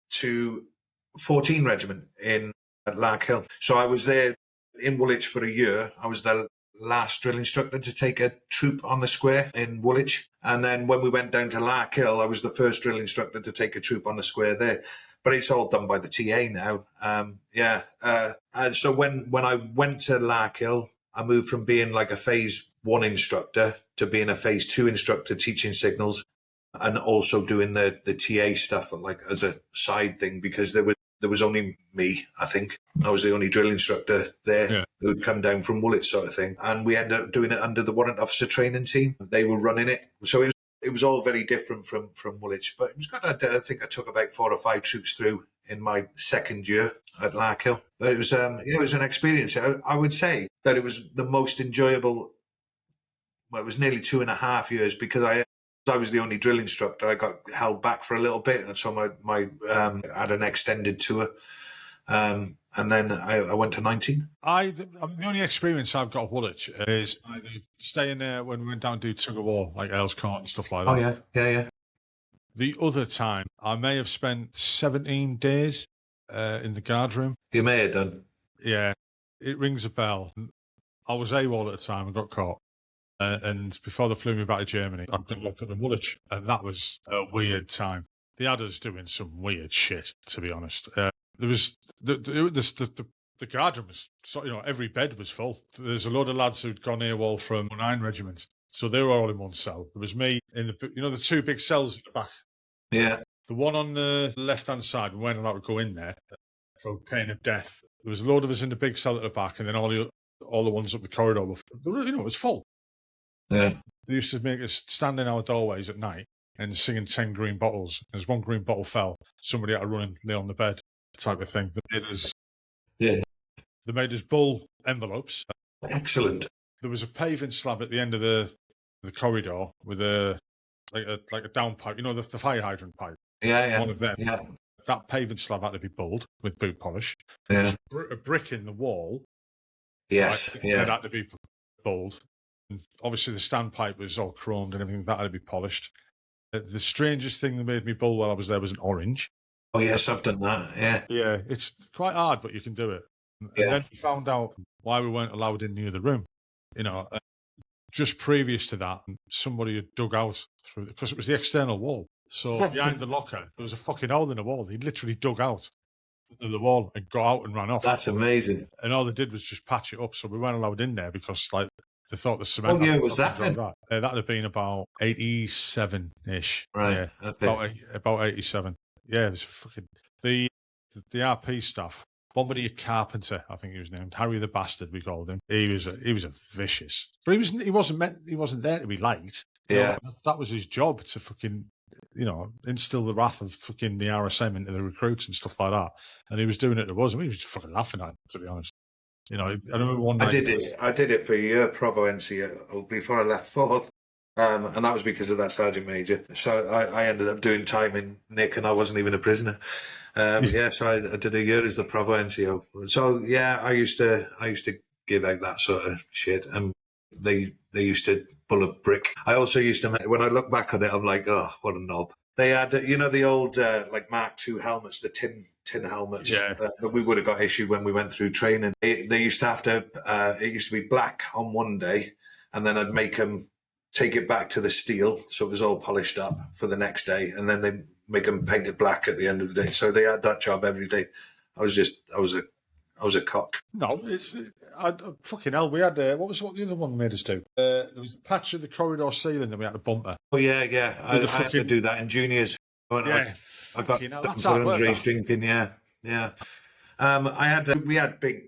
14 regiment at Larkhill. So I was there in Woolwich for a year. I was the last drill instructor to take a troop on the square in Woolwich. And then when we went down to Larkhill, I was the first drill instructor to take a troop on the square there. But it's all done by the TA now. And so when I went to Larkhill, I moved from being like a phase 1 instructor to being a phase 2 instructor teaching signals, and also doing the TA stuff like as a side thing, because there was only me, I think. I was the only drill instructor there who'd come down from Woolwich sort of thing. And we ended up doing it under the warrant officer training team. They were running it. So it was all very different from Woolwich, but it was good. I think I took about 4 or 5 troops through in my second year at Larkhill. But it was an experience. I would say that it was the most enjoyable. Well, it was nearly 2.5 years because I was the only drill instructor. I got held back for a little bit, and so my had an extended tour. And then I went to 19. The only experience I've got at Woolwich is either staying there when we went down to do tug of war, like Earl's Court and stuff like that. Oh, yeah. The other time, I may have spent 17 days in the guard room. You may have done. Yeah, it rings a bell. I was AWOL at the time and got caught. And before they flew me back to Germany, I got locked up in Woolwich, and that was a weird time. They had us doing some weird shit, to be honest. There was the guard room was, every bed was full. There's a load of lads who'd gone AWOL from 9 regiments, so they were all in one cell. There was me in the 2 big cells at the back. Yeah. The one on the left-hand side, we weren't allowed to go in there for pain of death. There was a load of us in the big cell at the back, and then all the ones up the corridor it was full. Yeah. They used to make us stand in our doorways at night and singing 10 green bottles. As one green bottle fell, somebody had to run and lay on the bed, type of thing. They made us bull envelopes. Excellent. There was a paving slab at the end of the corridor with a downpipe, the fire hydrant pipe. Yeah. One of them. Yeah. That paving slab had to be bulled with boot polish. Yeah. A brick in the wall. Yes. Right, it had to be bulled. And obviously, the standpipe was all chromed and everything. That had to be polished. The strangest thing that made me bull while I was there was an orange. Oh, yes, I've done that. Yeah. Yeah, it's quite hard, but you can do it. And then we found out why we weren't allowed in the other room. Just previous to that, somebody had dug out because it was the external wall. So behind the locker, there was a fucking hole in the wall. He literally dug out of the wall and got out and ran off. That's amazing. And all they did was just patch it up, so we weren't allowed in there because they thought the cement. Oh yeah, was that then? That'd have been about 87-ish. Right. Yeah, okay. about 87. Yeah, it was fucking the RP stuff. Somebody, a carpenter, I think he was named Harry the Bastard. We called him. He was a vicious, but he wasn't there to be liked. Yeah, that was his job to fucking instill the wrath of fucking the RSM into the recruits and stuff like that. And he was doing it to us, and we were just fucking laughing at him, to be honest. I remember one night. I did it for a year, Provo NCO, before I left Forth. And that was because of that Sergeant Major. So I ended up doing time in Nick, and I wasn't even a prisoner. So I did a year as the Provo NCO. So yeah, I used to give out that sort of shit, and they used to pull a brick. I also used to, when I look back on it, I'm like, oh, what a knob. They had, the old like Mark II helmets, the tin helmets that we would have got issued when we went through training. They used to have to. It used to be black on one day, and then I'd make them take it back to the steel, so it was all polished up for the next day, and then they make them paint it black at the end of the day. So they had that job every day. I was a cock. No, it's fucking hell. We had what the other one made us do? There was a patch of the corridor ceiling that we had to bumper. Oh yeah. I had to do that in juniors. Yeah, I got for underage drinking. Yeah. We had big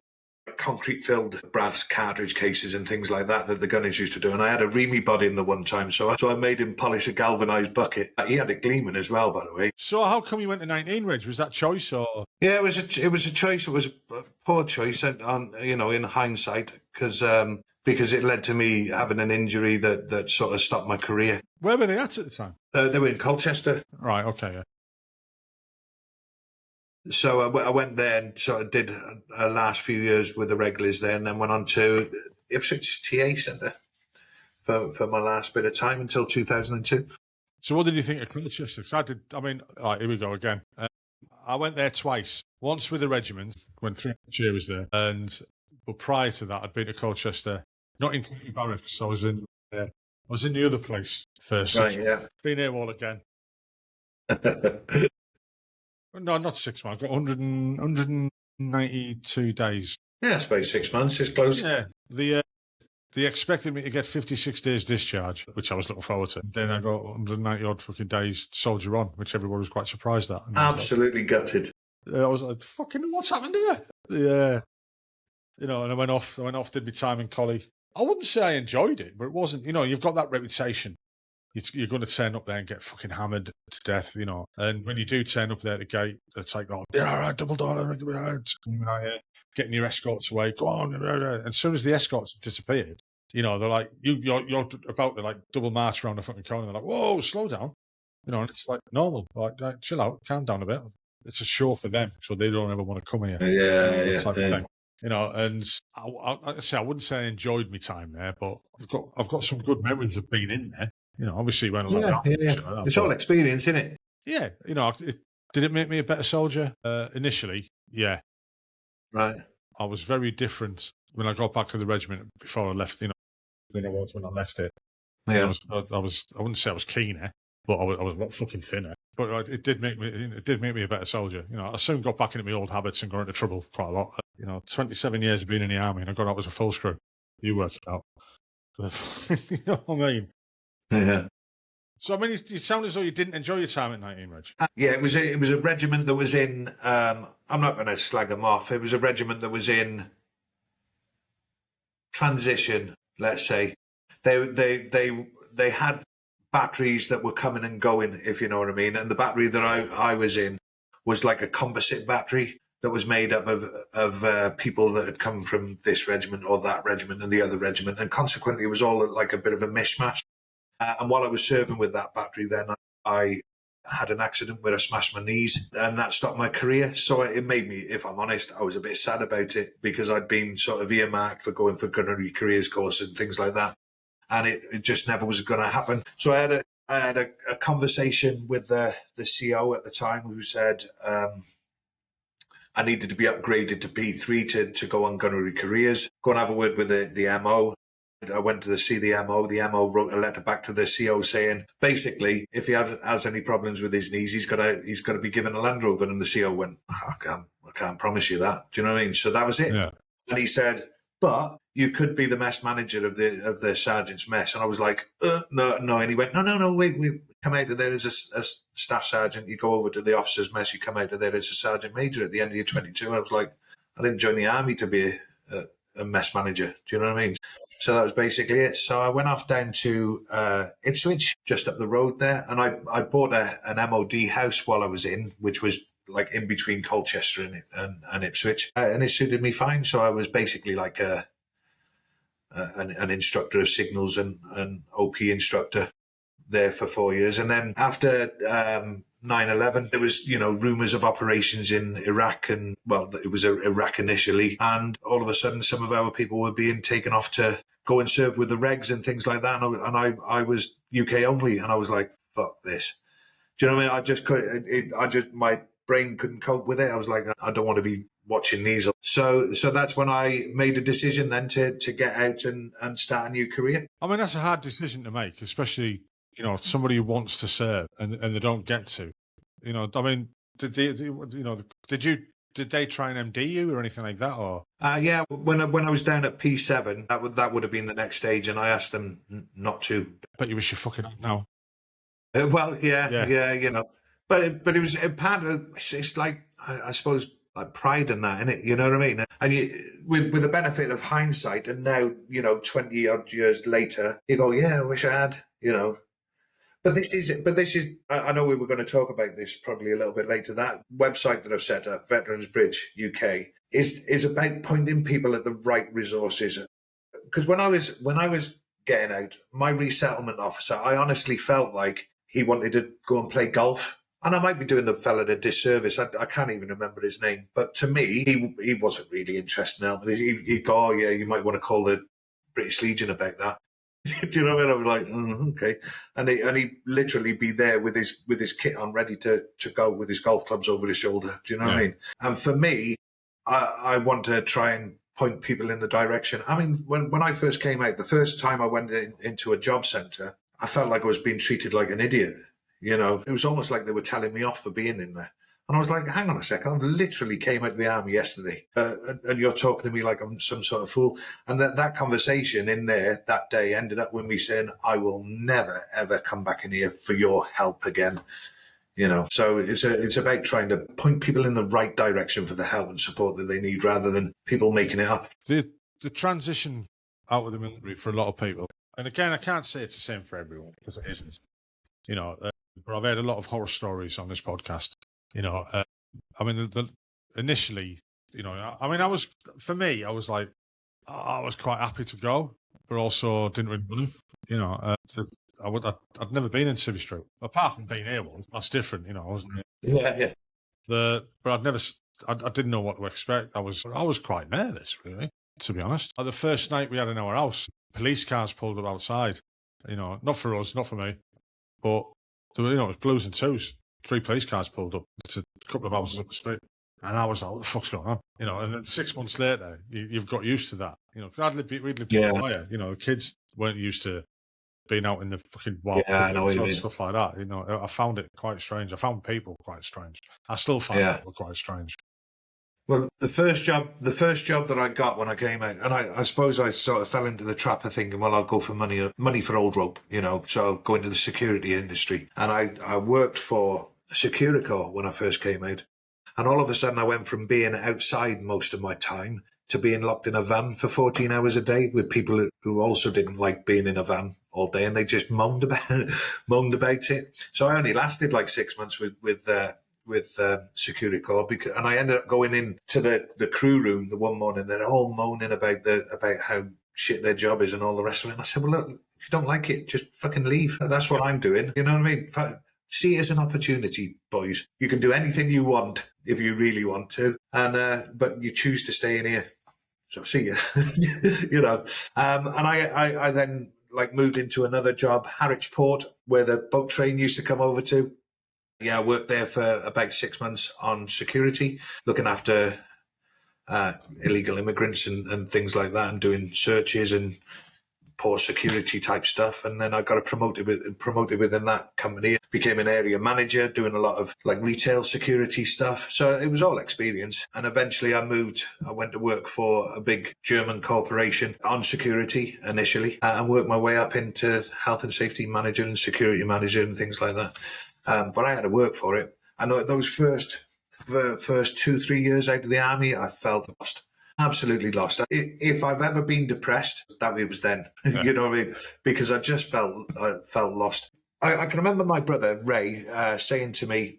concrete-filled brass cartridge cases and things like that the gunners used to do. And I had a Remy body in the one time, so I made him polish a galvanised bucket. He had it gleaming as well, by the way. So how come you went to 19 Reg? Was that choice or? Yeah, it was a choice. It was a poor choice, in hindsight, because it led to me having an injury that sort of stopped my career. Where were they at the time? They were in Colchester. Right. Okay. Yeah. So I went there and sort of did a last few years with the regulars there, and then went on to Ipswich TA Centre for my last bit of time until 2002. So what did you think of Colchester? Because here we go again. I went there twice. Once with the regiment, when 3 year was there, but prior to that, I'd been to Colchester, not in County Barracks. I was in the other place first. Right, yeah. Been here all again. No, not 6 months. I've got 192 days. Yeah, it's about 6 months. It's close. Yeah. They expected me to get 56 days discharge, which I was looking forward to. Then I got 190 odd fucking days soldier on, which everyone was quite surprised at. Absolutely gutted. I was like, fucking, what's happened here? Yeah. And I went off, did my time in Collie. I wouldn't say I enjoyed it, but it wasn't, you've got that reputation. You're going to turn up there and get fucking hammered to death, And when you do turn up there at the gate, it's like, oh, yeah, all right, double dollar, screaming out here, getting your escorts away, go on. And as soon as the escorts have disappeared, they're like, you're about to like double march around the fucking corner. They're like, whoa, slow down. And it's like normal, like chill out, calm down a bit. It's a show for them, so they don't ever want to come here. Yeah. Type of thing. And I wouldn't say I enjoyed my time there, but I've got some good memories of being in there. Obviously when I left it's all experience, isn't it? Yeah, did it make me a better soldier? Initially, yeah. Right. I was very different when I got back to the regiment before I left, when I left it. Yeah. I wouldn't say I was keener, but I was not fucking thinner. But it did make me a better soldier. I soon got back into my old habits and got into trouble quite a lot. 27 years of being in the army, and I got out as a full screw. You work it out. You know what I mean? Yeah. So I mean, you sound as though you didn't enjoy your time at 19, Reg. Yeah, it was a regiment that was in. I'm not going to slag them off. It was a regiment that was in transition. Let's say they had batteries that were coming and going, if you know what I mean. And the battery that I was in was like a composite battery that was made up of people that had come from this regiment or that regiment and the other regiment, and consequently it was all like a bit of a mishmash. And while I was serving with that battery, then I had an accident where I smashed my knees, and that stopped my career. So it made me, if I'm honest, I was a bit sad about it, because I'd been sort of earmarked for going for gunnery careers course and things like that, and it just never was going to happen. So I had a conversation with the CO at the time, who said I needed to be upgraded to P3 to go on gunnery careers. Go and have a word with the MO. I went to see the MO. The MO wrote a letter back to the CO saying, basically, if he has any problems with his knees, he's got to be given a Land Rover. And the CO went, I can't promise you that. Do you know what I mean? So that was it. Yeah. And he said, but you could be the mess manager of the sergeant's mess. And I was like, no. And he went, no, wait, we come out of there as a staff sergeant. You go over to the officer's mess. You come out of there as a sergeant major at the end of your 22. I was like, I didn't join the army to be a mess manager. Do you know what I mean? So that was basically it. So I went off down to Ipswich, just up the road there, and I bought an MOD house while I was in, which was like in between Colchester and Ipswich, and it suited me fine. So I was basically like an instructor of signals and OP instructor there for 4 years. And then after 9/11, there was, rumours of operations in Iraq, and well, it was Iraq initially, and all of a sudden some of our people were being taken off to go and serve with the regs and things like that, and I was UK only, and I was like, fuck this. Do you know what I mean? My brain couldn't cope with it. I was like, I don't want to be watching these. So that's when I made a decision then to get out and start a new career. I mean, that's a hard decision to make, especially somebody who wants to serve and they don't get to. I mean, did they try and MD you or anything like that? Or yeah, when I was down at P7, that would have been the next stage, and I asked them not to. But you wish you fucking up now. Well, yeah, but it was a part of it's like I suppose like pride in that, innit? You know what I mean? And with the benefit of hindsight, and now 20 odd years later, you go, yeah, I wish I had, But this is. I know we were going to talk about this probably a little bit later. That website that I've set up, Veterans Bridge UK, is about pointing people at the right resources. Because when I was getting out, my resettlement officer, I honestly felt like he wanted to go and play golf, and I might be doing the fella a disservice. I can't even remember his name, but to me, he wasn't really interested in helping. He'd go, oh yeah, you might want to call the British Legion about that. Do you know what I mean? I was like, okay. And he literally be there with his kit on, ready to go with his golf clubs over his shoulder. Do you know what I mean? And for me, I want to try and point people in the direction. I mean, when I first came out, the first time I went into a job centre, I felt like I was being treated like an idiot. It was almost like they were telling me off for being in there. And I was like, hang on a second, I've literally came out of the army yesterday, and you're talking to me like I'm some sort of fool. And that conversation in there that day ended up with me saying, I will never, ever come back in here for your help again. So it's about trying to point people in the right direction for the help and support that they need, rather than people making it up. The transition out of the military for a lot of people, and again, I can't say it's the same for everyone, because it isn't. But I've heard a lot of horror stories on this podcast. I mean, initially, I was like, I was quite happy to go, but also didn't really want to. I'd never been in Civvy Street, apart from being able. That's different, I wasn't. Yeah. But I didn't know what to expect. I was quite nervous, really, to be honest. The first night we had in our house, police cars pulled up outside. Not for us, not for me, but it was blues and twos. 3 police cars pulled up. It's a couple of houses up the street. And I was like, what the fuck's going on? And then 6 months later, you've got used to that. You know, 'cause we'd lived Yeah. in Wire. You know, kids weren't used to being out in the fucking wild Yeah, I know what you and mean. stuff like that. You know, I found it quite strange. I found people quite strange. I still find people quite strange. Well, the first job that I got when I came out, and I suppose I sort of fell into the trap of thinking, well, I'll go for money for old rope, you know, so I'll go into the security industry. And I worked for Securicor when I first came out. And all of a sudden I went from being outside most of my time to being locked in a van for 14 hours a day with people who also didn't like being in a van all day, and they just moaned about it. So I only lasted like 6 months with Securicor, and I ended up going into the crew room the one morning. They're all moaning about how shit their job is and all the rest of it. And I said, well, look, if you don't like it, just fucking leave. That's what I'm doing. You know what I mean? See it as an opportunity, boys. You can do anything you want if you really want to, and but you choose to stay in here. So see you. You know. And I then moved into another job, Harwich Port, where the boat train used to come over to. Yeah, I worked there for about 6 months on security, looking after illegal immigrants and things like that, and doing searches and poor security type stuff. And then I got promoted within that company, became an area manager, doing a lot of retail security stuff. So it was all experience. And eventually I went to work for a big German corporation on security initially, and worked my way up into health and safety manager and security manager and things like that. But I had to work for it. I know those first 2-3 years out of the army, I felt lost. Absolutely lost. If I've ever been depressed, that it was then. You know what I mean? Because I just felt lost. I can remember my brother Ray saying to me,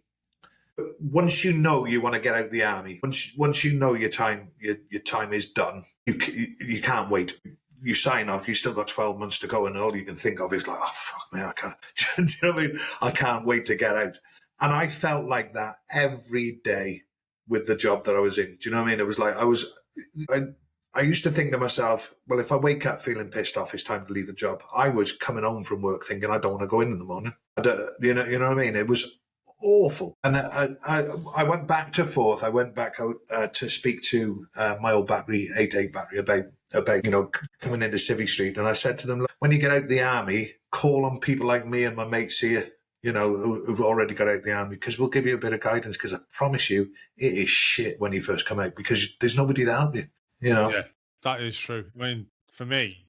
"Once you know you want to get out of the army, once you know your time is done, you can't wait. You sign off. You still got 12 months to go, and all you can think of is like, oh fuck me, I can't. Do you know what I mean? I can't wait to get out." And I felt like that every day with the job that I was in. Do you know what I mean? It was like I used to think to myself, well, if I wake up feeling pissed off, it's time to leave the job. I was coming home from work thinking I don't want to go in the morning. You know what I mean? It was awful. And I went back to Forth. I went back out to speak to my old battery, 8 battery, about coming into Civvy Street. And I said to them, look, when you get out of the army, call on people like me and my mates here, who've already got out of the army, because we'll give you a bit of guidance, because I promise you it is shit when you first come out, because there's nobody to help you, Yeah, that is true. I mean, for me,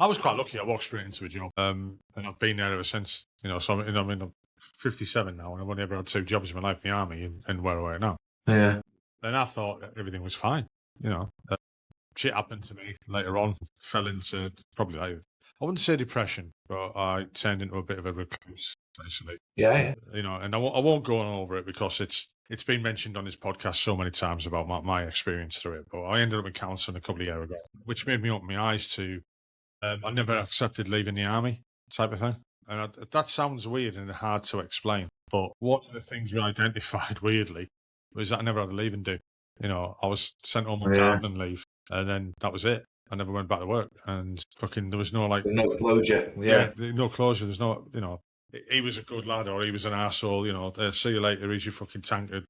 I was quite lucky. I walked straight into a job, and I've been there ever since. So I'm 57 now, and I've only ever had 2 jobs in my life, in the army and where I am now. Yeah. And I thought everything was fine. Shit happened to me later on. Fell into probably, I wouldn't say depression, but I turned into a bit of a recluse, basically. Yeah. And I won't go on over it, because it's been mentioned on this podcast so many times about my experience through it. But I ended up in counselling a couple of years ago, which made me open my eyes to I never accepted leaving the army type of thing. And that sounds weird and hard to explain. But one of the things we identified weirdly was that I never had a leaving do. I was sent home on gardening leave, and then that was it. I never went back to work, and fucking there was no no closure. Yeah, no closure. There's no, he was a good lad or he was an arsehole. See you later. Here's your fucking tankard.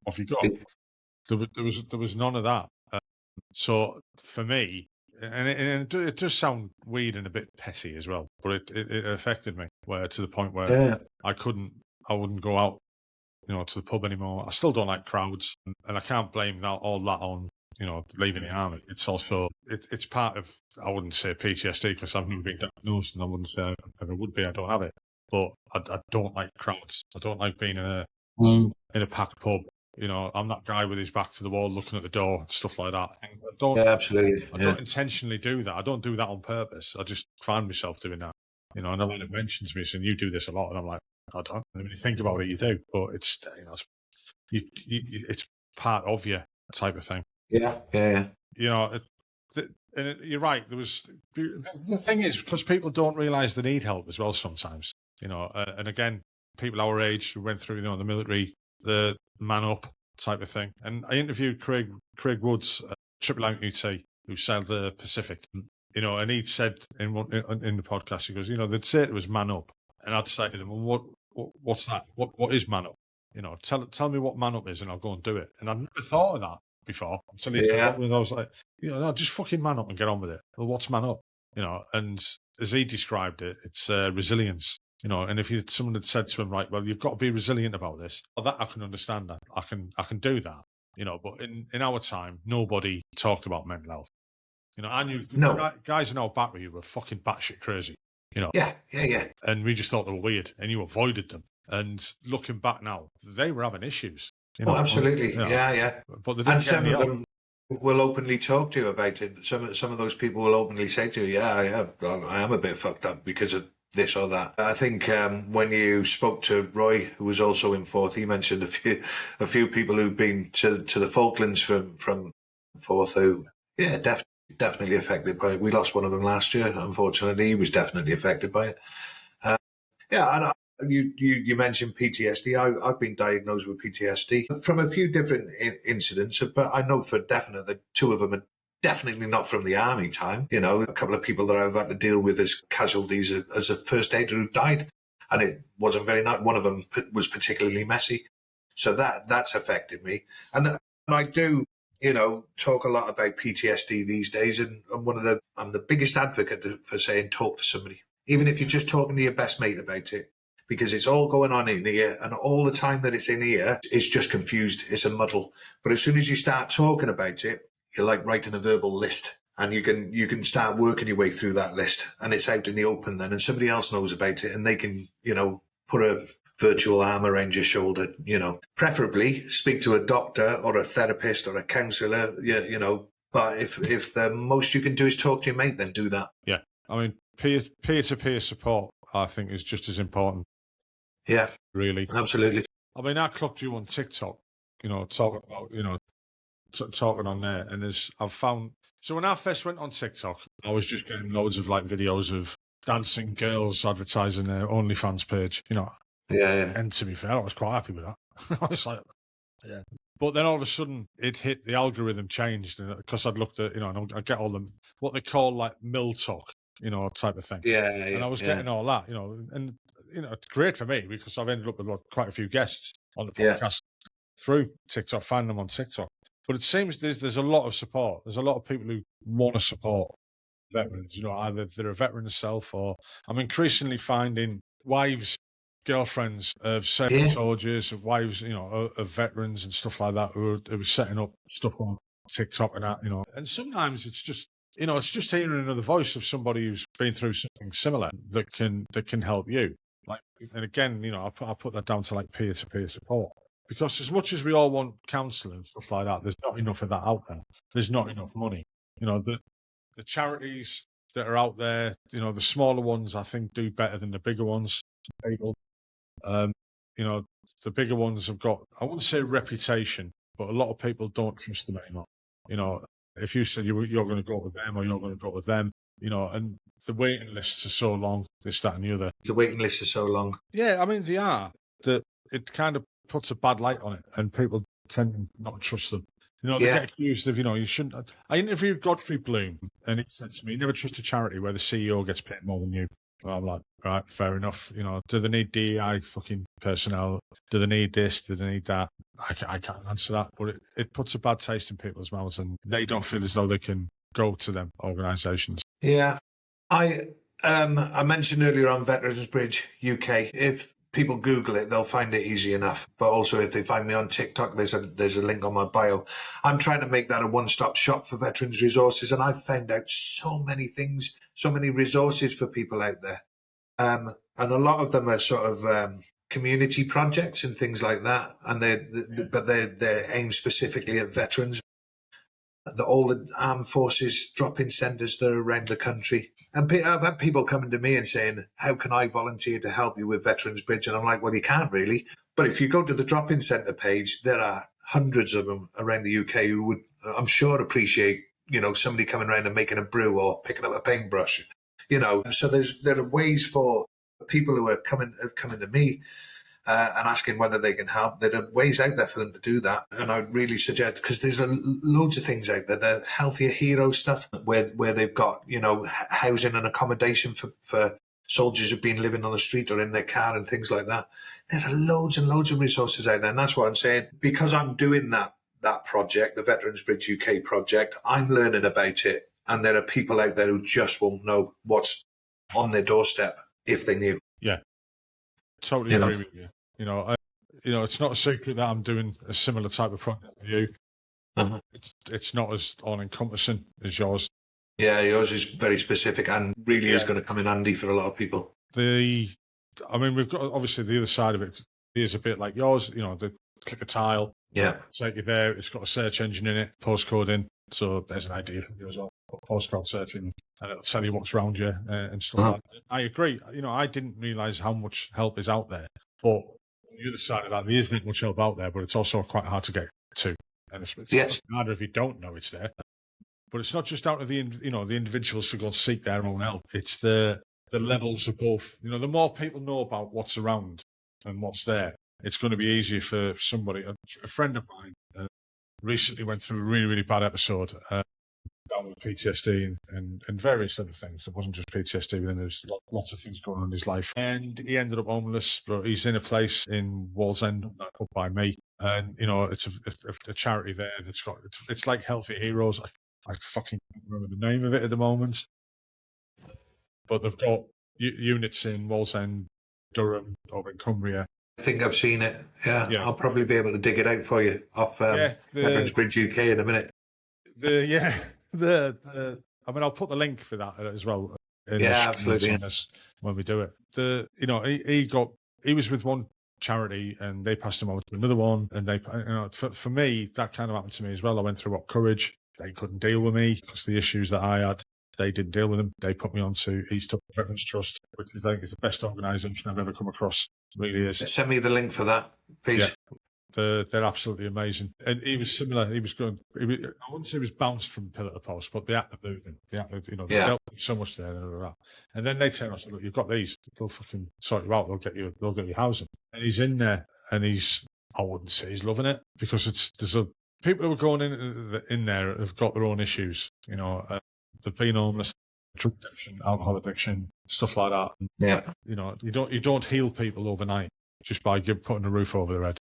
Off you go. There was none of that. So for me, and it does sound weird and a bit petty as well, but it affected me to the point where I wouldn't go out, to the pub anymore. I still don't like crowds, and I can't blame all that on leaving the army. It's also it's part of, I wouldn't say PTSD, because I've never been diagnosed, and I wouldn't say I ever would be. I don't have it, but I don't like crowds. I don't like being in a packed pub. I'm that guy with his back to the wall, looking at the door and stuff like that. Absolutely. I don't intentionally do that. I don't do that on purpose. I just find myself doing that. And I've had it mentioned to me, saying, you do this a lot, and I'm like, I don't. And when you think about it, you do, but it's it's part of you, type of thing. Yeah. And you're right. The thing is, because people don't realise they need help as well sometimes. And again, people our age who went through the military, the man up type of thing. And I interviewed Craig Woods, triple amputee, who sailed the Pacific. And he said in the podcast, he goes, they'd say it was man up, and I'd say to them, well, what's that? What is man up? Tell me what man up is, and I'll go and do it. And I'd never thought of that before until he said, I was like, no, just fucking man up and get on with it. Well, what's man up? And as he described it, it's resilience. And if someone had said to him, right, well, you've got to be resilient about this, well, that I can understand that. I can do that. But in our time, nobody talked about mental health. I knew guys in our battery were fucking batshit crazy. Yeah. And we just thought they were weird, and you avoided them. And looking back now, they were having issues. Absolutely. Yeah. But they didn't some of them will openly talk to you about it. Some of those people will openly say to you, I am a bit fucked up because of this or that. I think when you spoke to Roy, who was also in Forth, he mentioned a few people who've been to the Falklands from Forth who, definitely affected by it. We lost one of them last year, unfortunately. He was definitely affected by it. And you mentioned PTSD. I've been diagnosed with PTSD from a few different incidents, but I know for definite that two of them are definitely not from the army time. A couple of people that I've had to deal with as casualties as a first aider who died, and it wasn't very nice. One of them was particularly messy, so that's affected me. And I do, talk a lot about PTSD these days, and I'm the biggest advocate for saying talk to somebody, even if you're just talking to your best mate about it. Because it's all going on in here, and all the time that it's in here, it's just confused. It's a muddle. But as soon as you start talking about it, you're like writing a verbal list, and you can start working your way through that list, and it's out in the open then, and somebody else knows about it, and they can, put a virtual arm around your shoulder. Preferably speak to a doctor or a therapist or a counsellor. But if the most you can do is talk to your mate, then do that. Yeah, I mean, peer-to-peer support, I think, is just as important. Yeah, really, absolutely. I mean, I clocked you on TikTok, talking about, talking on there, and as I've found, so when I first went on TikTok, I was just getting loads of videos of dancing girls advertising their OnlyFans page, Yeah. And to be fair, I was quite happy with that. I was like, yeah. But then all of a sudden, it hit, the algorithm changed, because I'd looked at, and I get all them, what they call mill talk, type of thing. Yeah. And I was getting all that, and it's great for me because I've ended up with quite a few guests on the podcast through TikTok, find them on TikTok. But it seems there's a lot of support. There's a lot of people who want to support veterans, either they're a veteran themselves, or I'm increasingly finding wives, girlfriends of service soldiers, of wives, of veterans and stuff like that who are setting up stuff on TikTok and that, And sometimes it's just, it's just hearing another voice of somebody who's been through something similar that can help you. And again, I put that down to peer-to-peer support, because as much as we all want counselling and stuff like that, there's not enough of that out there. There's not enough money. The charities that are out there, the smaller ones, I think, do better than the bigger ones. People, the bigger ones have got, I wouldn't say reputation, but a lot of people don't trust them anymore. If you said you're going to go with them or you're going to go with them, and the waiting lists are so long, this, that, and the other. The waiting lists are so long. Yeah, I mean, they are. That it kind of puts a bad light on it, and people tend not to trust them. They get accused of, you shouldn't. I interviewed Godfrey Bloom, and he said to me, never trust a charity where the CEO gets paid more than you. Well, I'm like, right, fair enough. Do they need DEI fucking personnel? Do they need this? Do they need that? I can't answer that, but it puts a bad taste in people's mouths, and they don't feel as though they can go to them organisations. Yeah. I mentioned earlier on Veterans Bridge UK. If people Google it, they'll find it easy enough. But also, if they find me on TikTok, there's a link on my bio. I'm trying to make that a one-stop shop for veterans resources, and I've found out so many things, so many resources for people out there. And a lot of them are sort of community projects and things like that, and they're aimed specifically at veterans. All the armed forces drop-in centres that are around the country. And I've had people coming to me and saying, how can I volunteer to help you with Veterans Bridge? And I'm like, well, you can't really. But if you go to the drop-in centre page, there are hundreds of them around the UK who would, I'm sure, appreciate, somebody coming around and making a brew or picking up a paintbrush. So there are ways for people who have come to me and asking whether they can help. There are ways out there for them to do that. And I really suggest, because there's loads of things out there, the Healthier Hero stuff, where they've got, housing and accommodation for soldiers who've been living on the street or in their car and things like that. There are loads and loads of resources out there. And that's what I'm saying. Because I'm doing that that project, the Veterans Bridge UK project. I'm learning about it, and there are people out there who just won't know what's on their doorstep if they knew. Yeah, totally agree with you. It's not a secret that I'm doing a similar type of project to you. Uh-huh. It's not as all-encompassing as yours. Yeah, yours is very specific and really is going to come in handy for a lot of people. We've got obviously the other side of it is a bit like yours. The click a tile, take you there. It's got a search engine in it, postcode in. So there's an idea for you as well. Postcode searching, and it'll tell you what's around you and stuff like that. I agree. I didn't realise how much help is out there, but on the other side of that, there isn't much help out there, but it's also quite hard to get to. And it's harder if you don't know it's there. But it's not just down to the individuals to go and seek their own help. It's the levels of both. The more people know about what's around and what's there, it's going to be easier for somebody. A friend of mine recently went through a really, really bad episode down with PTSD and various other things. It wasn't just PTSD, but then there's lots of things going on in his life. And he ended up homeless, but he's in a place in Wallsend, up by me. And, it's a charity there that's got, it's like Healthy Heroes. I fucking can't remember the name of it at the moment. But they've got units in Wallsend, Durham, over in Cumbria. I think I've seen it. Yeah. I'll probably be able to dig it out for you off Veterans Bridge UK in a minute. I'll put the link for that as well. Absolutely. When we do it, he was with one charity and they passed him over to another one, and they, for me, that kind of happened to me as well. I went through Courage. They couldn't deal with me because the issues that I had. They didn't deal with them. They put me onto East Up Veterans Trust, which I think is the best organisation I've ever come across. It really is. Send me the link for that, please. Yeah. They're absolutely amazing. And he was similar. I wouldn't say he was bounced from pillar to post, but they had to move him. They dealt with so much there. And then they tell us, look, you've got these. They'll fucking sort you out. They'll get you housing. And he's in there, and I wouldn't say he's loving it, because people who are going in there have got their own issues. They've been homeless, drug addiction, alcohol addiction, stuff like that. Yeah. You don't heal people overnight just by putting a roof over their head.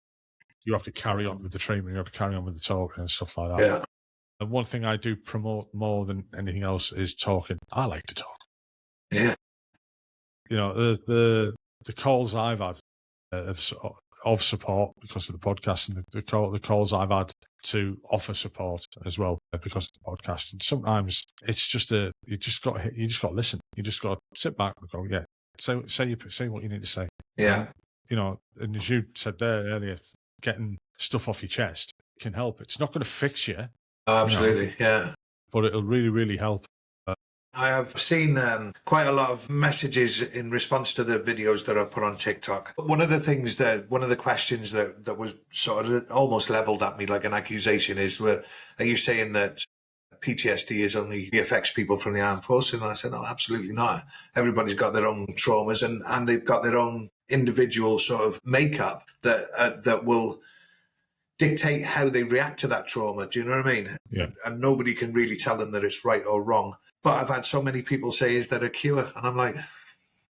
You have to carry on with the treatment. You have to carry on with the talking and stuff like that. Yeah. And one thing I do promote more than anything else is talking. I like to talk. Yeah. The calls I've had of support because of the podcast, and the calls I've had to offer support as well because of the podcast. And sometimes it's just you just got to listen. You just got to sit back and go, say what you need to say. Yeah. And as you said there earlier, getting stuff off your chest can help. It's not going to fix you. Oh, absolutely. Yeah. But it'll really, really help. I have seen quite a lot of messages in response to the videos that I put on TikTok. One of the questions that was sort of almost leveled at me like an accusation is, are you saying that PTSD only affects people from the armed forces? And I said, no, absolutely not. Everybody's got their own traumas and they've got their own individual sort of makeup that will dictate how they react to that trauma. Do you know what I mean? Yeah. And nobody can really tell them that it's right or wrong. But I've had so many people say, is there a cure? And I'm like,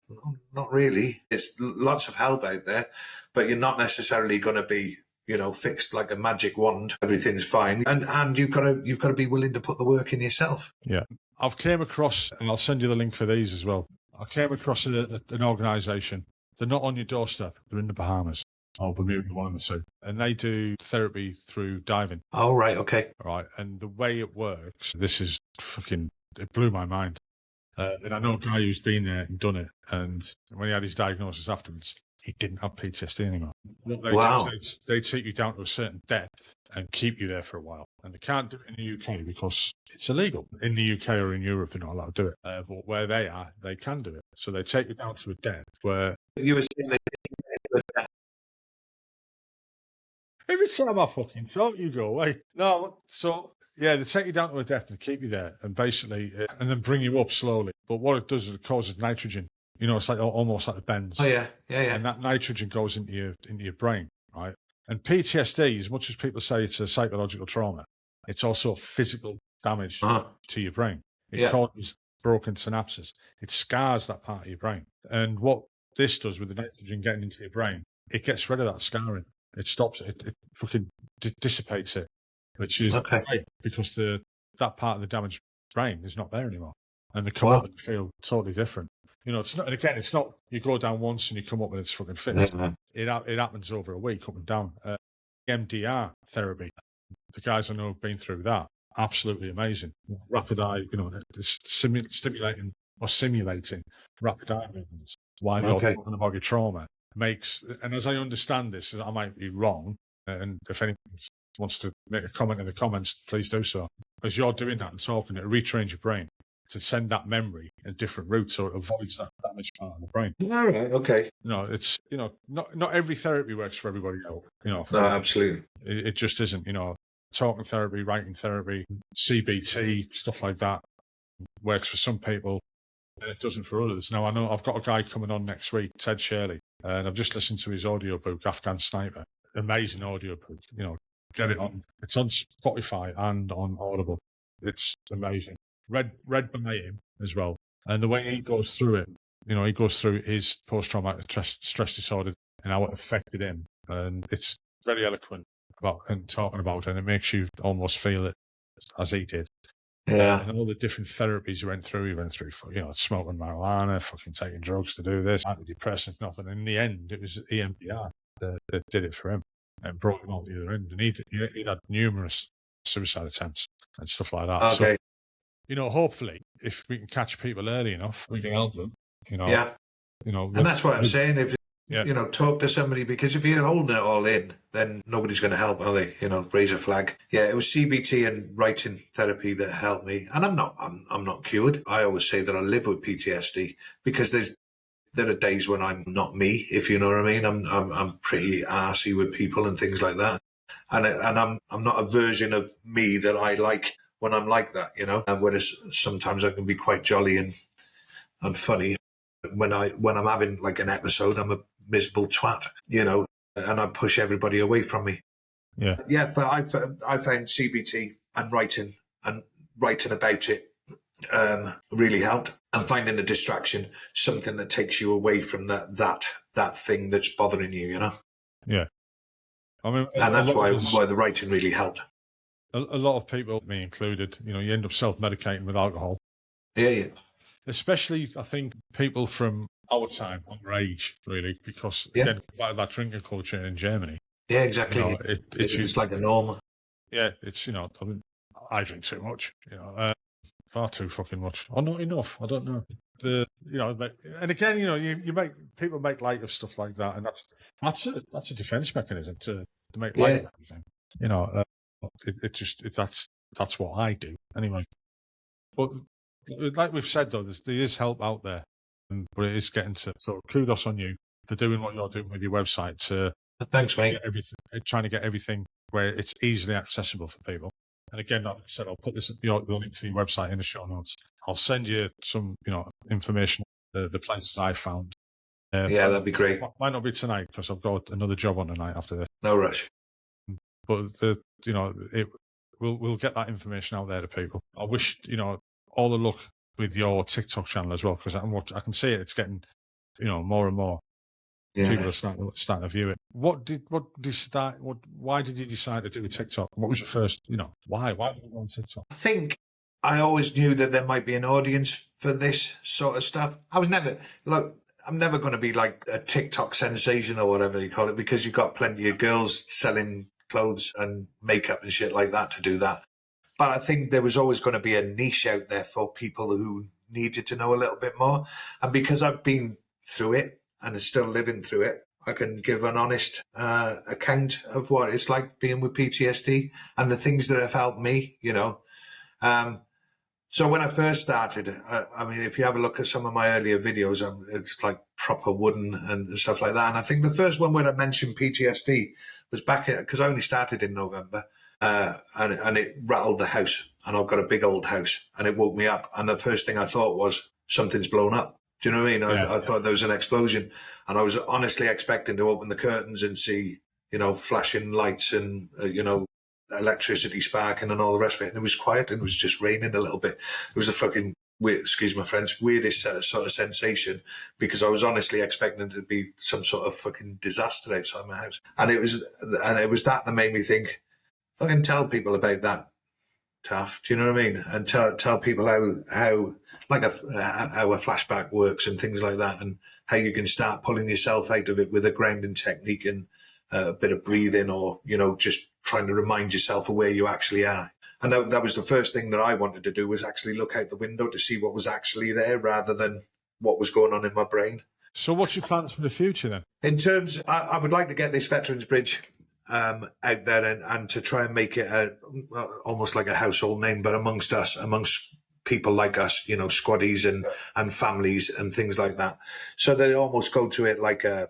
no, not really. It's lots of help out there, but you're not necessarily going to be, fixed like a magic wand. Everything's fine. And you've got to be willing to put the work in yourself. Yeah. I've came across, and I'll send you the link for these as well. I came across an organisation. They're not on your doorstep. They're in the Bahamas. Or Bermuda, one of the two. And they do therapy through diving. Oh, right. Okay. Right. And the way it works, it blew my mind. And I know a guy who's been there and done it. And when he had his diagnosis afterwards, he didn't have PTSD anymore. What they do is they take you down to a certain depth and keep you there for a while. And they can't do it in the UK because it's illegal. In the UK or in Europe, they're not allowed to do it. But where they are, they can do it. So they take you down to a depth where... You were saying that... Every time I fucking talk, you go away. No, so... Yeah, they take you down to a depth and keep you there, and basically, and then bring you up slowly. But what it does is it causes nitrogen. It's like almost like the bends. Oh yeah. And that nitrogen goes into your brain, right? And PTSD, as much as people say it's a psychological trauma, it's also physical damage to your brain. It causes broken synapses. It scars that part of your brain. And what this does with the nitrogen getting into your brain, it gets rid of that scarring. It stops it. It fucking dissipates it. which is Okay. great because that part of the damaged brain is not there anymore, and they come Wow. up and feel totally different. It's not. And again, it's not you go down once and you come up and it's fucking fixed. Yeah. It happens over a week, up and down. EMDR therapy. The guys I know have been through that. Absolutely amazing. Rapid eye, stimulating or simulating rapid eye movements while you're talking about your trauma and as I understand this, I might be wrong, and if anyone wants to make a comment in the comments, please do so. As you're doing that and talking, it retrains your brain to send that memory in different routes, so it avoids that damaged part of the brain. All right. Okay. It's not every therapy works for everybody else. No, absolutely. It just isn't. Talking therapy, writing therapy, CBT, stuff like that works for some people, and it doesn't for others. Now I know I've got a guy coming on next week, Ted Shirley, and I've just listened to his audiobook, Afghan Sniper. Amazing audiobook. Get it on. It's on Spotify and on Audible. It's amazing. Read by him as well. And the way he goes through it, he goes through his post-traumatic stress disorder and how it affected him. And it's very eloquent and talking about it, and it makes you almost feel it as he did. Yeah. And all the different therapies he went through smoking marijuana, fucking taking drugs to do this, antidepressants, nothing. In the end, it was EMDR that did it for him and brought him out the other end. And he'd had numerous suicide attempts and stuff like that. Okay. So, hopefully, if we can catch people early enough, we can help them. Yeah. And that's what I'm saying. If talk to somebody, because if you're holding it all in, then nobody's going to help, are they? Raise a flag. Yeah, it was CBT and writing therapy that helped me, and I'm not cured. I always say that I live with PTSD because there are days when I'm not me, if you know what I mean. I'm pretty arsey with people and things like that, and I'm not a version of me that I like when I'm like that, And whereas sometimes I can be quite jolly and funny. When I'm having like an episode, I'm a miserable twat, and I push everybody away from me. Yeah. Yeah, but I found CBT and writing about it really helped, and finding a distraction, something that takes you away from that thing that's bothering you, Yeah. I mean, and that's why the writing really helped. A lot of people, me included, you end up self-medicating with alcohol. Yeah. Especially, I think, people from our time, our age, really, because again, part of that drinking culture in Germany. Yeah, exactly. It's like a norm. Yeah, it's I drink too much, far too fucking much, or not enough. I don't know. And again, you people make light of stuff like that, and that's a defense mechanism to make light of everything. That's what I do anyway. But like we've said, though, there is help out there, but it is getting to. So kudos on you for doing what you're doing with your website to thanks, mate. Trying to get everything where it's easily accessible for people. And again, like I said, I'll put the link to your website in the show notes. I'll send you some, information, the places I found. Yeah, that'd be great. Might not be tonight because I've got another job on tonight after this. No rush. But we'll get that information out there to people. I wish, all the luck with your TikTok channel as well, because I can see it's getting, more and more. Yeah. People are starting to view it. Why did you decide to do a TikTok? What was your first, why did you go on TikTok? I think I always knew that there might be an audience for this sort of stuff. I'm never going to be like a TikTok sensation or whatever you call it, because you've got plenty of girls selling clothes and makeup and shit like that to do that. But I think there was always going to be a niche out there for people who needed to know a little bit more. And because I've been through it and is still living through it, I can give an honest account of what it's like being with PTSD and the things that have helped me, So when I first started, if you have a look at some of my earlier videos, it's like proper wooden and stuff like that. And I think the first one where I mentioned PTSD was back because I only started in November. And it rattled the house, and I've got a big old house, and it woke me up. And the first thing I thought was something's blown up. Do you know what I mean? I thought there was an explosion, and I was honestly expecting to open the curtains and see, flashing lights and, electricity sparking and all the rest of it. And it was quiet, and it was just raining a little bit. It was a fucking weird, excuse my French, weirdest sort of sensation, because I was honestly expecting it to be some sort of fucking disaster outside my house. And it was that made me think, fucking tell people about that, Taff. Do you know what I mean? And tell people how how a flashback works and things like that, and how you can start pulling yourself out of it with a grounding technique and a bit of breathing, or just trying to remind yourself of where you actually are. And that was the first thing that I wanted to do, was actually look out the window to see what was actually there rather than what was going on in my brain. So what's your plans for the future then? In terms, I would like to get this Veterans Bridge out there and to try and make it almost like a household name, but amongst people like us, squaddies and families and things like that. So they almost go to it like a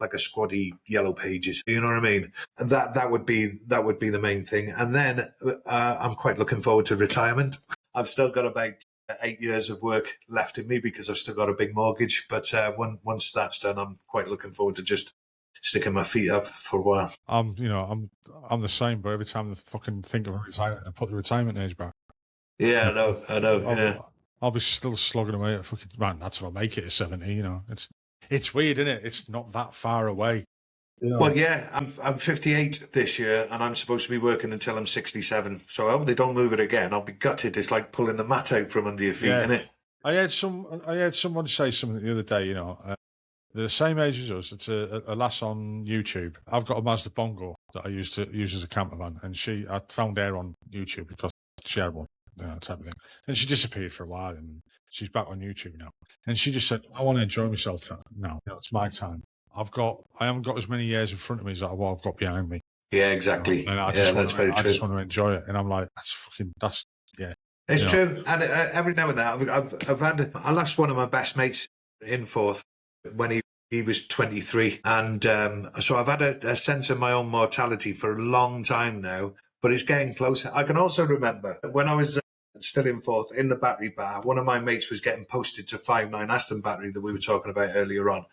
squaddy Yellow Pages, you know what I mean? And that would be the main thing. And then I'm quite looking forward to retirement. I've still got about 8 years of work left in me because I've still got a big mortgage. But once that's done, I'm quite looking forward to just sticking my feet up for a while. I'm the same, but every time I fucking think of retirement, I put the retirement age back. Yeah, I know. I'll be still slugging away at fucking, man, that's what I make it at 70, It's weird, isn't it? It's not that far away. Well, yeah, I'm 58 this year, and I'm supposed to be working until I'm 67. So I hope they don't move it again. I'll be gutted. It's like pulling the mat out from under your feet, isn't it? I had someone say something the other day. They're the same age as us. It's a lass on YouTube. I've got a Mazda Bongo that I used to use as a camper van, and I found her on YouTube because she had one, type of thing. And she disappeared for a while, and she's back on YouTube now. And she just said, "I want to enjoy myself now. It's my time. I haven't got as many years in front of me as what I've got behind me." Yeah, exactly. And that's very true. I just want to enjoy it, and I'm like, yeah. It's true. And every now and then, I lost one of my best mates in Forth when he was 23, and so I've had a sense of my own mortality for a long time now. But it's getting closer. I can also remember when I was still in Forth in the battery bar, one of my mates was getting posted to 5.9 Aston battery that we were talking about earlier on.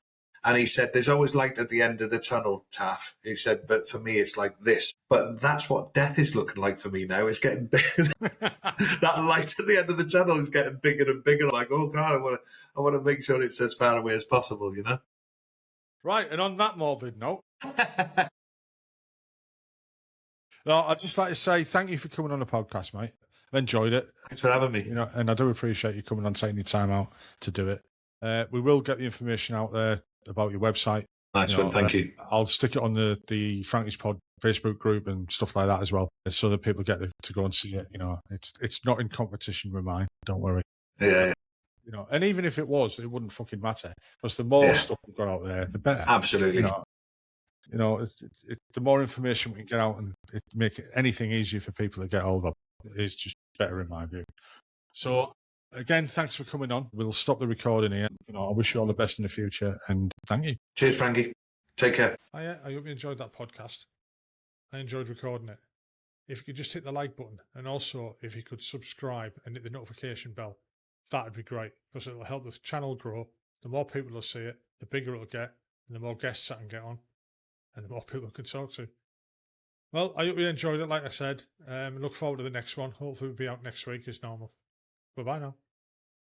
And he said, "There's always light at the end of the tunnel, Taff." He said, "But for me, it's like this." But that's what death is looking like for me now. It's getting bigger. That light at the end of the tunnel is getting bigger and bigger. Like, oh God, I want to make sure it's as far away as possible, Right, and on that morbid note, no, I'd just like to say thank you for coming on the podcast, mate. I've enjoyed it. Thanks for having me. And I do appreciate you coming on, taking your time out to do it. We will get the information out there about your website. Nice one, thank you. I'll stick it on the Frankie's Pod Facebook group and stuff like that as well, so that people get to go and see it. It's not in competition with mine. Don't worry. Yeah. And even if it was, it wouldn't fucking matter, because the more stuff we've got out there, the better. Absolutely. The more information we can get out and make anything easier for people to get hold of, is just better in my view. So again, thanks for coming on. We'll stop the recording here. I wish you all the best in the future, and thank you. Cheers, Frankie. Take care. I hope you enjoyed that podcast. I enjoyed recording it. If you could just hit the like button, and also if you could subscribe and hit the notification bell, that would be great, because it'll help the channel grow. The more people will see it, the bigger it'll get, and the more guests I can get on, and the more people I can talk to. Well, I hope you enjoyed it, like I said. Look forward to the next one. Hopefully we'll be out next week as normal. Bye-bye now.